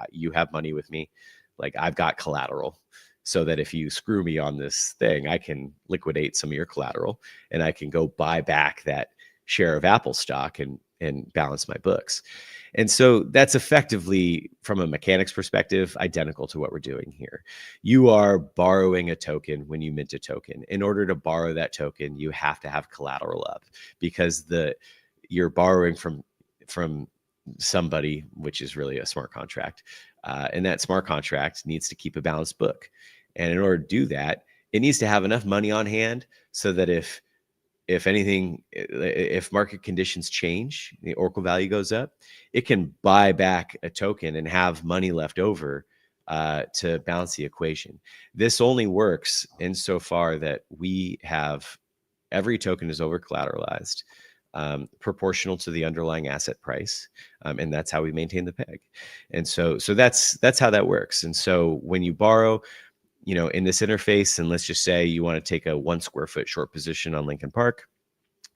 you have money with me, like I've got collateral, so that if you screw me on this thing, I can liquidate some of your collateral, and I can go buy back that share of Apple stock and balance my books. And so that's effectively, from a mechanics perspective, identical to what we're doing here. You are borrowing a token when you mint a token. In order to borrow that token, you have to have collateral up, because you're borrowing from somebody, which is really a smart contract. And that smart contract needs to keep a balanced book. And in order to do that, it needs to have enough money on hand so that if anything, if market conditions change, the Oracle value goes up, it can buy back a token and have money left over to balance the equation. This only works insofar that we have every token is over collateralized, proportional to the underlying asset price, and that's how we maintain the peg. And so that's how that works. And so when you borrow, you know, in this interface, and let's just say you want to take a 1 square foot short position on Lincoln Park,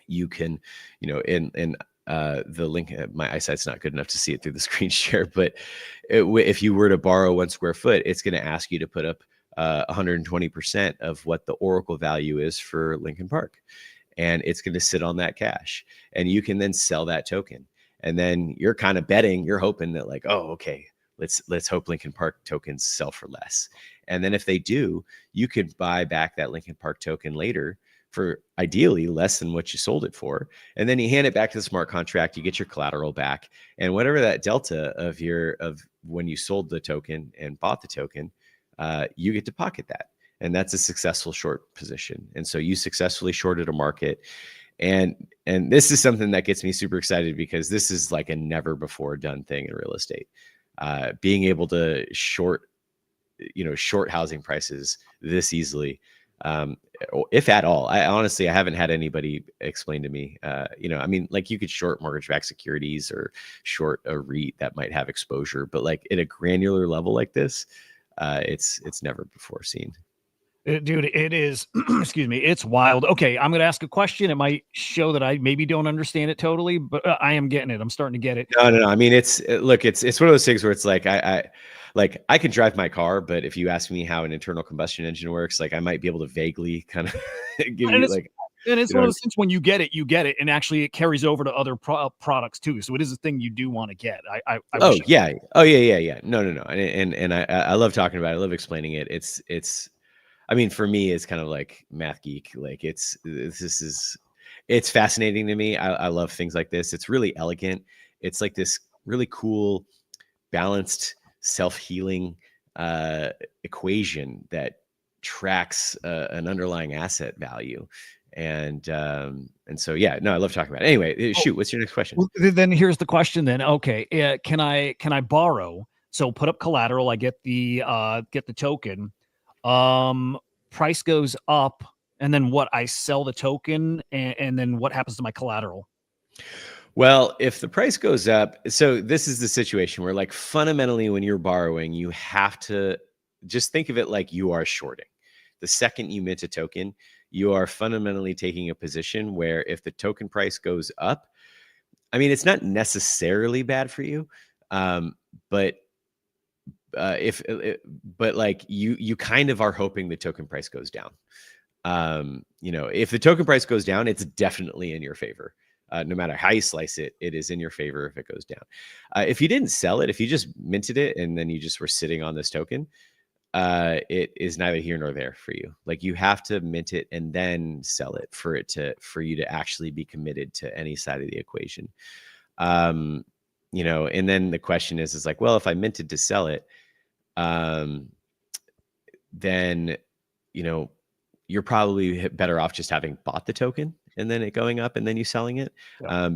you can, you know, in the link, my eyesight's not good enough to see it through the screen share, but if you were to borrow 1 square foot, it's going to ask you to put up 120% of what the Oracle value is for Lincoln Park. And it's going to sit on that cash, and you can then sell that token. And then you're kind of betting, you're hoping that, like, oh, okay, let's hope Lincoln Park tokens sell for less. And then if they do, you could buy back that Lincoln Park token later for ideally less than what you sold it for. And then you hand it back to the smart contract, you get your collateral back, and whatever that delta of when you sold the token and bought the token, you get to pocket that. And that's a successful short position. And so you successfully shorted a market. And this is something that gets me super excited, because this is like a never before done thing in real estate. Being able to short housing prices this easily, if at all. I honestly haven't had anybody explain to me, I mean, like, you could short mortgage-backed securities or short a REIT that might have exposure, but like at a granular level like this, it's never before seen. Dude, it is, excuse me, it's wild. Okay, I'm going to ask a question. It might show that I maybe don't understand it totally, but I am getting it. I'm starting to get it. No. I mean, it's one of those things where it's like, I can drive my car, but if you ask me how an internal combustion engine works, like, I might be able to vaguely kind of give you like. And it's one of those things, when you get it, and actually it carries over to other products too. So it is a thing you do want to get. Oh yeah. No. And I love talking about it. I love explaining it. I mean, for me, it's kind of like math geek. Like, it's fascinating to me. I love things like this. It's really elegant. It's like this really cool, balanced, self-healing equation that tracks an underlying asset value. And so, yeah, no, I love talking about it. Anyway, shoot, what's your next question? Well, then here's the question then. Okay. Can I borrow? So put up collateral. I get the token. Price goes up, and then what? I sell the token, and then what happens to my collateral? Well, if the price goes up, so this is the situation where, like, fundamentally, when you're borrowing, you have to just think of it like you are shorting. The second you mint a token, you are fundamentally taking a position where, if the token price goes up, I mean, it's not necessarily bad for you, but but like, you kind of are hoping the token price goes down. If the token price goes down, it's definitely in your favor. No matter how you slice it, it is in your favor if it goes down. If you didn't sell it, if you just minted it and then you just were sitting on this token, it is neither here nor there for you. Like, you have to mint it and then sell it for you to actually be committed to any side of the equation. And then the question is like, well, if I minted to sell it, then, you're probably better off just having bought the token and then it going up and then you selling it,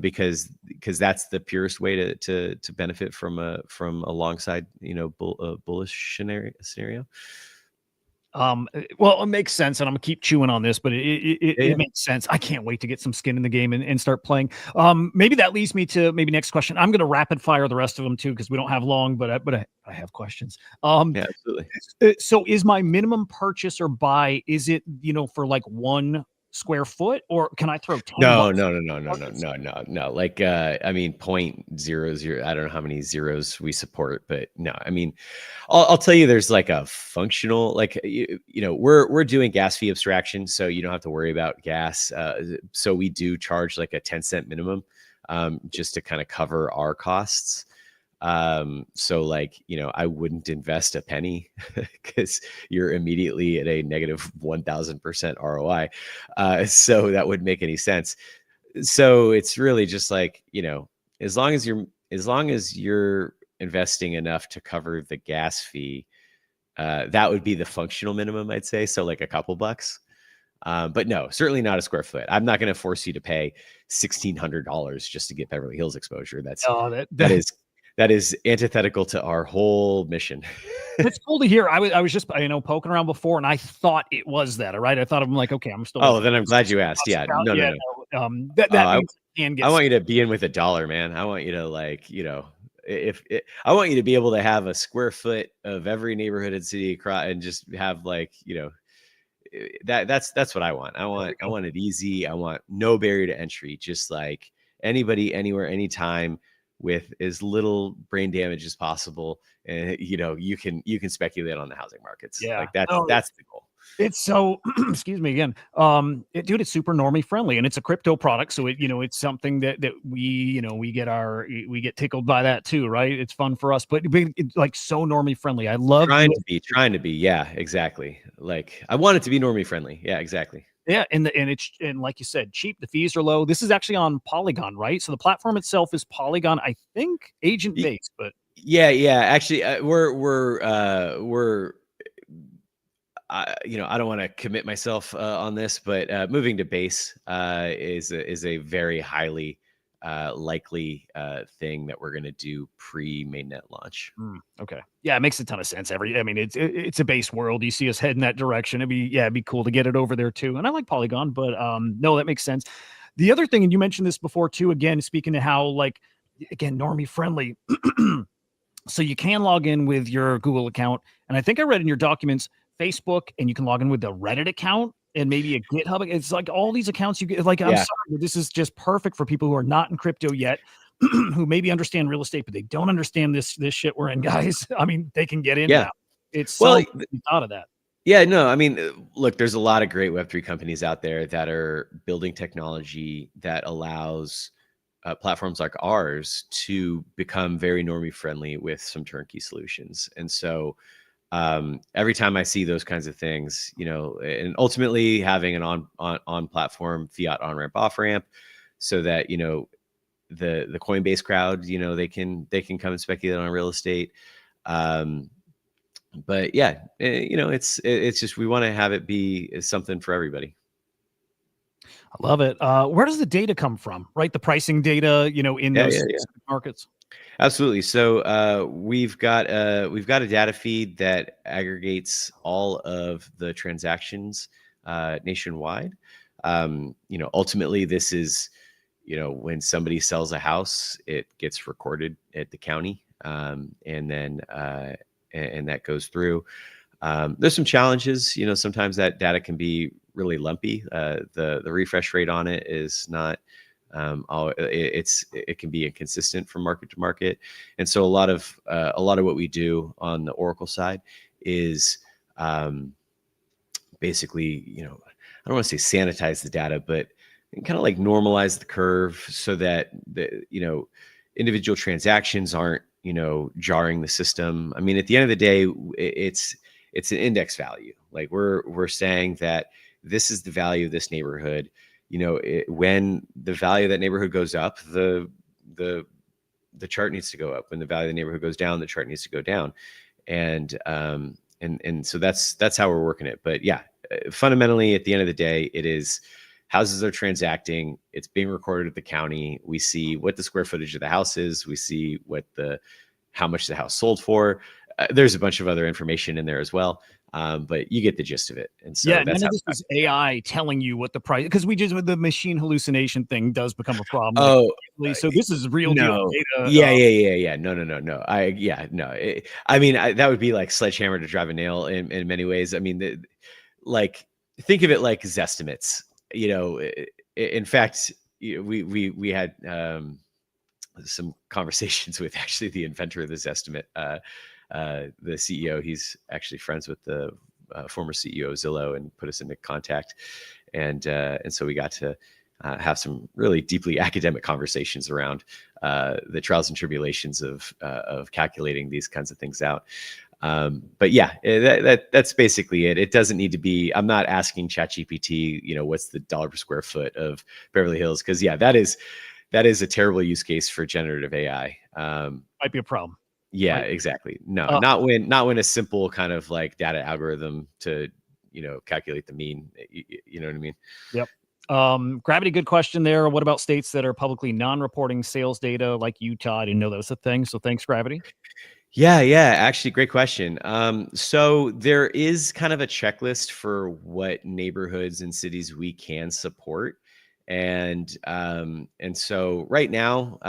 because that's the purest way to benefit from a long side, bullish scenario. Well, it makes sense, and I'm gonna keep chewing on this, but Yeah. it makes sense. I can't wait to get some skin in the game and start playing. Maybe that leads me to maybe next question. I'm gonna rapid fire the rest of them too because we don't have long, but I have questions. Yeah, absolutely. So is my minimum purchase or buy, is it, for like 1 square foot, or can I throw 10 No, bucks no, in no, no, no, no, buckets? no, no, no. Like, I mean, 0.00. I don't know how many zeros we support, but no, I mean, I'll tell you, there's like a functional, like, we're doing gas fee abstraction, so you don't have to worry about gas. So we do charge like a 10-cent minimum, just to kind of cover our costs. So like, I wouldn't invest a penny because you're immediately at a negative 1000% ROI. So that wouldn't make any sense. So it's really just like, as long as you're investing enough to cover the gas fee, that would be the functional minimum, I'd say. So like a couple bucks. But no, certainly not a square foot. I'm not going to force you to pay $1,600 just to get Beverly Hills exposure. Oh, That is that is antithetical to our whole mission. it's cool to hear. I was just, poking around before, and I thought it was that, all right? I thought I'm like, okay, I'm still Oh, like then I'm glad you asked. bucks Yeah, out. no, no, Yeah, no. no, that I, means I can I get want you to be in with a dollar, man. I want you to like, I want you to be able to have a square foot of every neighborhood and city across, and just have like, that's what I want. I want it easy. I want no barrier to entry. Just like anybody, anywhere, anytime, with as little brain damage as possible. And you can speculate on the housing markets. Yeah. Like that's No, that's the goal. it's so excuse me again. Dude, it's super normie friendly, and it's a crypto product, so it's something that we get tickled by that too, right? It's fun for us, but it's like so normie friendly. I love Trying to be. Yeah, exactly. Like I want it to be normie friendly. Yeah, exactly. yeah, and like you said, cheap. The fees are low. This is actually on Polygon, right? So the platform itself is Polygon, I think, agent Y- based, but Yeah. Actually, we're I don't want to commit myself on this, but moving to base is a very highly likely thing that we're going to do pre mainnet launch. Okay. Yeah, it makes a ton of sense. I mean, it's a base world. You see us heading that direction. It'd be cool to get it over there too. And I like Polygon, but no, that makes sense. The other thing, and you mentioned this before too, again, speaking to how like again, normie friendly. So you can log in with your Google account. And I think I read in your documents, Facebook, and you can log in with the Reddit account and maybe a GitHub. It's like all these accounts you get. Like, I'm Yeah. sorry, but this is just perfect for people who are not in crypto yet, who maybe understand real estate, but they don't understand this shit we're in, guys. I mean, they can get in Yeah. now. It's Well, so you thought of that. yeah, no, I mean, look, there's a lot of great Web3 companies out there that are building technology that allows platforms like ours to become very normie friendly with some turnkey solutions. And so every time I see those kinds of things, and ultimately having an on platform fiat on ramp, off ramp, so that the Coinbase crowd, they can come and speculate on real estate. But yeah, it's just we want to have it be something for everybody. I love it. Where does the data come from? Right, the pricing data, in Yeah, those yeah, yeah. specific markets. Absolutely. So we've got a data feed that aggregates all of the transactions nationwide. Ultimately, this is when somebody sells a house, it gets recorded at the county, and then and that goes through. There's some challenges. Sometimes that data can be really lumpy. The refresh rate on it is not. It can be inconsistent from market to market, and so a lot of what we do on the Oracle side is basically, I don't want to say sanitize the data, but kind of like normalize the curve so that the individual transactions aren't jarring the system. I mean, at the end of the day, it's an index value. Like we're saying that this is the value of this neighborhood. When the value of that neighborhood goes up, the chart needs to go up. When the value of the neighborhood goes down, the chart needs to go down. And so that's how we're working it. But yeah, fundamentally, at the end of the day, it is houses are transacting. It's being recorded at the county. We see what the square footage of the house is. We see how much the house sold for. there's a bunch of other information in there as well. But you get the gist of it. And so Yeah, that's none how. of this is AI telling you what the price, because we just, with the machine hallucination thing does become a problem. Oh, So this is real deal no. data. Yeah. No. I mean, that would be like sledgehammer to drive a nail in many ways. I mean, like, think of it like Zestimates. In fact, we had some conversations with actually the inventor of this estimate, the CEO. He's actually friends with the former CEO of Zillow and put us into contact, and so we got to have some really deeply academic conversations around the trials and tribulations of calculating these kinds of things out. But yeah, that's basically it. It doesn't need to be. I'm not asking ChatGPT, what's the dollar per square foot of Beverly Hills, because yeah, that is a terrible use case for generative AI. Might be a problem. Yeah, Right. exactly. No, not when a simple kind of like data algorithm to, calculate the mean. You know what I mean? Yep. Gravity, good question there. What about states that are publicly non-reporting sales data like Utah? I didn't know that was a thing. So thanks, Gravity. Yeah. Actually, great question. So there is kind of a checklist for what neighborhoods and cities we can support. And so right now,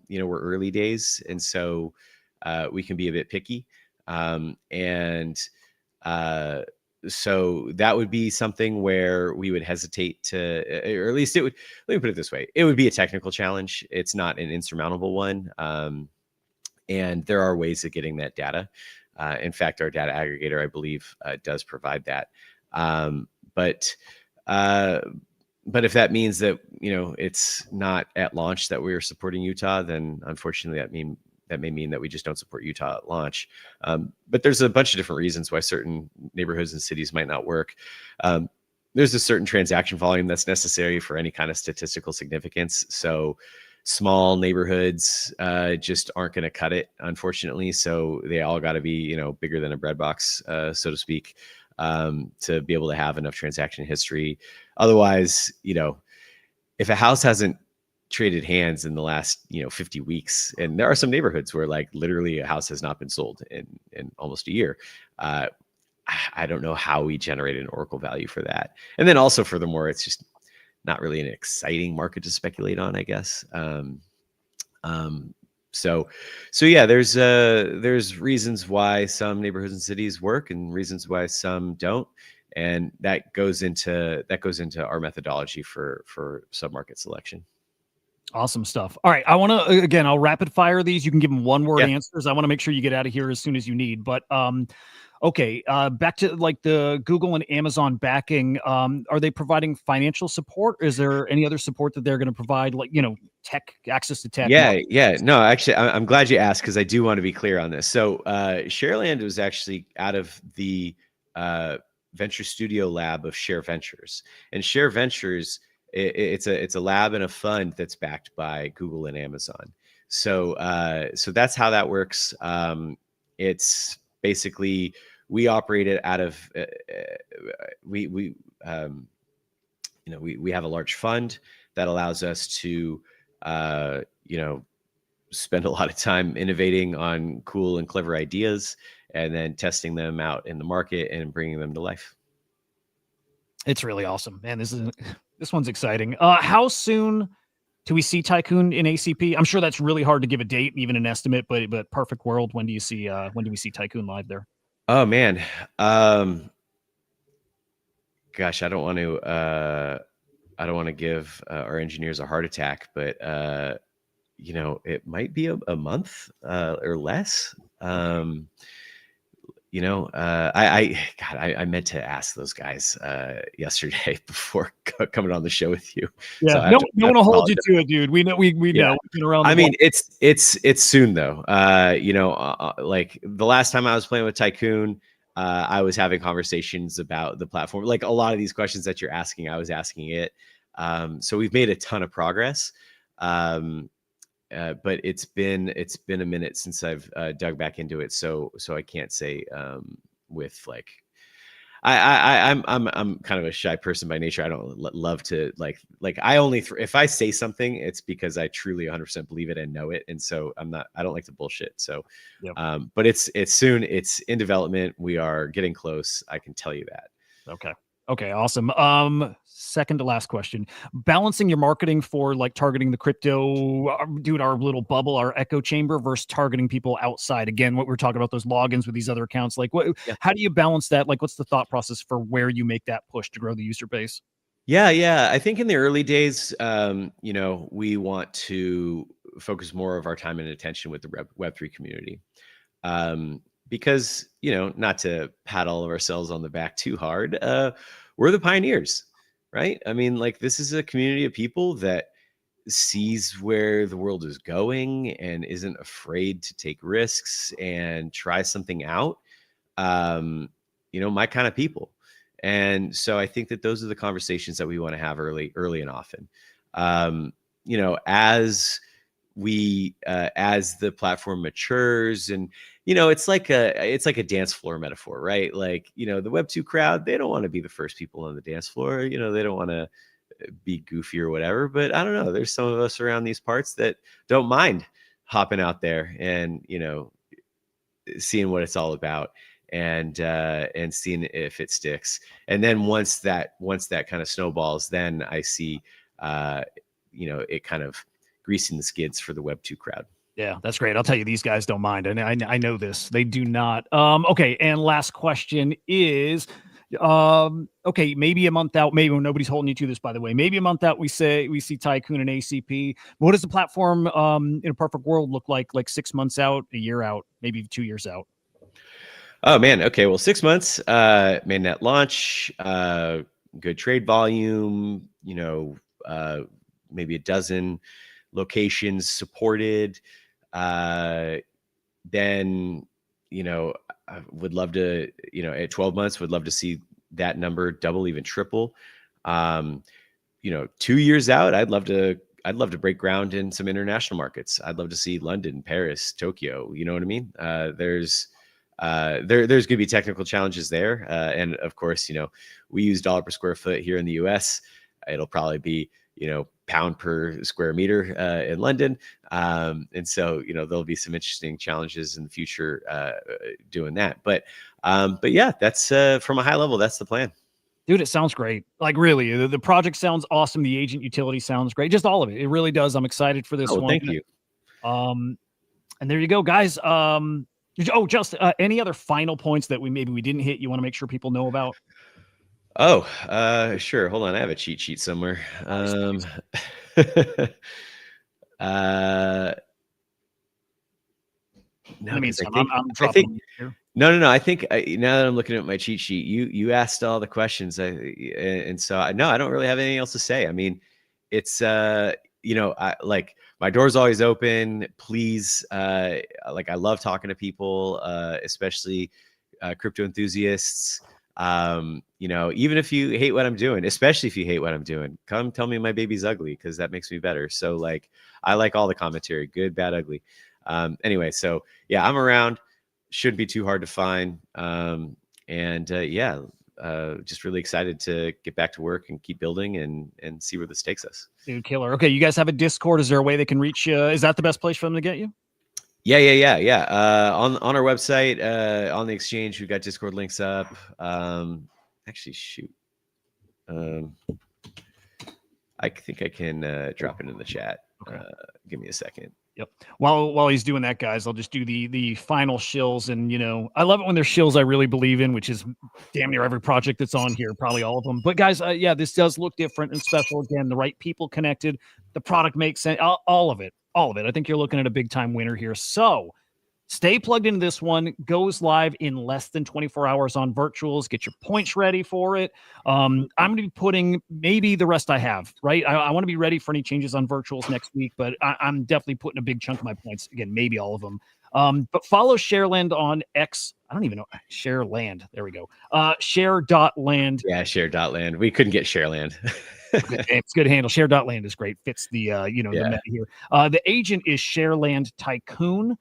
we're early days, and so we can be a bit picky. And so that would be something where we would hesitate to, or at least it would, let me put it this way, it would be a technical challenge. It's not an insurmountable one. And there are ways of getting that data. In fact, our data aggregator, I believe, does provide that. But if that means that it's not at launch that we're supporting Utah, then unfortunately that may mean that we just don't support Utah at launch. But there's a bunch of different reasons why certain neighborhoods and cities might not work. There's a certain transaction volume that's necessary for any kind of statistical significance. So small neighborhoods just aren't going to cut it, unfortunately. So they all got to be, bigger than a bread box, so to speak, to be able to have enough transaction history. Otherwise, if a house hasn't traded hands in the last 50 weeks, and there are some neighborhoods where like literally a house has not been sold in almost a year, I don't know how we generate an oracle value for that. And then also, furthermore, it's just not really an exciting market to speculate on, I guess. So yeah, there's reasons why some neighborhoods and cities work and reasons why some don't, and that goes into our methodology for submarket selection. Awesome stuff. All right. I want to, again, I'll rapid fire these. You can give them one word answers. I want to make sure you get out of here as soon as you need. But okay. Back to like the Google and Amazon backing. Are they providing financial support? Is there any other support that they're going to provide, like, tech, access to tech? Yeah. No, actually, I'm glad you asked, because I do want to be clear on this. So Shareland was actually out of the venture studio lab of Share Ventures, and Share Ventures, it's a lab and a fund that's backed by Google and Amazon. So that's how that works. It's basically, we operate it out of we have a large fund that allows us to spend a lot of time innovating on cool and clever ideas, and then testing them out in the market and bringing them to life. It's really awesome, man. This one's exciting. How soon do we see Tycoon in ACP? I'm sure that's really hard to give a date, even an estimate, but perfect world, when do we see Tycoon live there? Oh man. Gosh, I don't want to give our engineers a heart attack, but it might be a month or less. I meant to ask those guys yesterday before coming on the show with you. Yeah, so no one will hold you to it, dude. We know. We know. We've been around. I mean, it's soon though. Like the last time I was playing with Tycoon, I was having conversations about the platform. Like a lot of these questions that you're asking, I was asking it. So we've made a ton of progress. But it's been a minute since I've dug back into it, so I can't say with like, I'm kind of a shy person by nature. I don't love to like I only if I say something, it's because I truly 100% believe it and know it, and so I don't like to bullshit. So, Yep. But it's soon. It's in development. We are getting close. I can tell you that. Okay. Okay, awesome. Second to last question. Balancing your marketing for like targeting the crypto, dude, our little bubble, our echo chamber versus targeting people outside. Again, what we're talking about, those logins with these other accounts. Like how do you balance that? Like what's the thought process for where you make that push to grow the user base? Yeah. I think in the early days, we want to focus more of our time and attention with the Web3 community. Because, not to pat all of ourselves on the back too hard, we're the pioneers, right? I mean, like this is a community of people that sees where the world is going and isn't afraid to take risks and try something out. My kind of people. And so I think that those are the conversations that we want to have early and often. As the platform matures, and it's like a dance floor metaphor, right? Like the Web2 crowd, they don't want to be the first people on the dance floor. They don't want to be goofy or whatever, but I don't know, there's some of us around these parts that don't mind hopping out there and seeing what it's all about, and seeing if it sticks. And then once that kind of snowballs, then I see it kind of greasing the skids for the Web2 crowd. Yeah, that's great. I'll tell you, these guys don't mind. And I know this. They do not. Okay, and last question is, okay, maybe a month out, maybe nobody's holding you to this, by the way. Maybe a month out, we see Tycoon and ACP. What does the platform in a perfect world look like 6 months out, a year out, maybe 2 years out? Oh man, okay. Well, 6 months, mainnet launch, good trade volume, maybe a dozen locations supported. Then, I would love to, at 12 months, would love to see that number double, even triple. 2 years out, I'd love to break ground in some international markets. I'd love to see London, Paris, Tokyo. You know what I mean? There's going to be technical challenges there. And of course, we use dollar per square foot here in the US. It'll probably be, pound per square meter in London. And so, there'll be some interesting challenges in the future doing that. But yeah, that's from a high level, that's the plan. Dude, it sounds great. Like really, the project sounds awesome. The agent utility sounds great. Just all of it. It really does. I'm excited for this one. Thank you. And there you go, guys. Just any other final points that we didn't hit you want to make sure people know about? Oh, sure. Hold on. I have a cheat sheet somewhere. No, I mean, I think no. I think now that I'm looking at my cheat sheet, you asked all the questions, and so I don't really have anything else to say. I mean, it's I like my door's always open. Please, I love talking to people, especially crypto enthusiasts. Even if you hate what I'm doing, especially if you hate what I'm doing, come tell me my baby's ugly, because that makes me better. So I like all the commentary, good, bad, ugly. Anyway, so yeah, I'm around. Shouldn't be too hard to find. Just really excited to get back to work and keep building and see where this takes us. Dude, killer. Okay, you guys have a Discord. Is there a way they can reach you? Is that the best place for them to get you? Yeah. On our website, on the exchange, we've got Discord links up. Actually, shoot. I think I can drop it in the chat. Okay. Give me a second. Yep. While he's doing that, guys, I'll just do the final shills. And, I love it when there's shills I really believe in, which is damn near every project that's on here, probably all of them. But guys, yeah, this does look different and special. Again, the right people connected, the product makes sense, all of it. I think you're looking at a big time winner here. So stay plugged into this one. Goes live in less than 24 hours on virtuals. Get your points ready for it. I'm going to be putting maybe the rest I have, right? I want to be ready for any changes on virtuals next week, but I'm definitely putting a big chunk of my points. Again, maybe all of them. But follow Shareland on X. I don't even know. Shareland. There we go. Share.land. Yeah, share.land. We couldn't get Shareland. It's good handle. Share.land is great. Fits the, the meta here. The agent is Shareland Tycoon.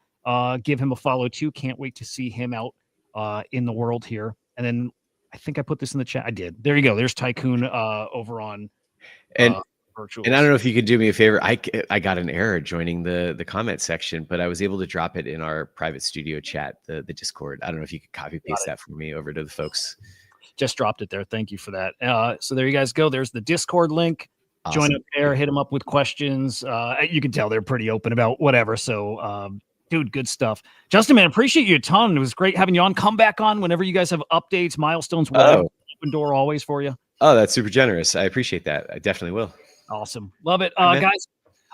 Give him a follow too. Can't wait to see him out in the world here. And then I think I put this in the chat. I did. There you go. There's Tycoon over on And virtual. And I don't know if you could do me a favor. I got an error joining the comment section, but I was able to drop it in our private studio chat, the Discord. I don't know if you could copy paste that for me over to the folks. Just dropped it there. Thank you for that. So there you guys go. There's the Discord link. Awesome. Join up there. Hit them up with questions. You can tell they're pretty open about whatever. So, dude, good stuff. Justin, man, appreciate you a ton. It was great having you on. Come back on whenever you guys have updates, milestones, whatever. Open door always for you. Oh, that's super generous. I appreciate that. I definitely will. Awesome. Love it. Guys,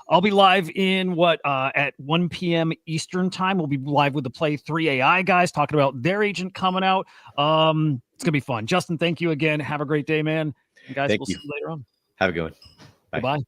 I'll be live in at 1 p.m. Eastern time. We'll be live with the Play 3 AI guys talking about their agent coming out. It's going to be fun. Justin, thank you again. Have a great day, man. And guys, we'll see you later on. Have a good one. Bye. Goodbye.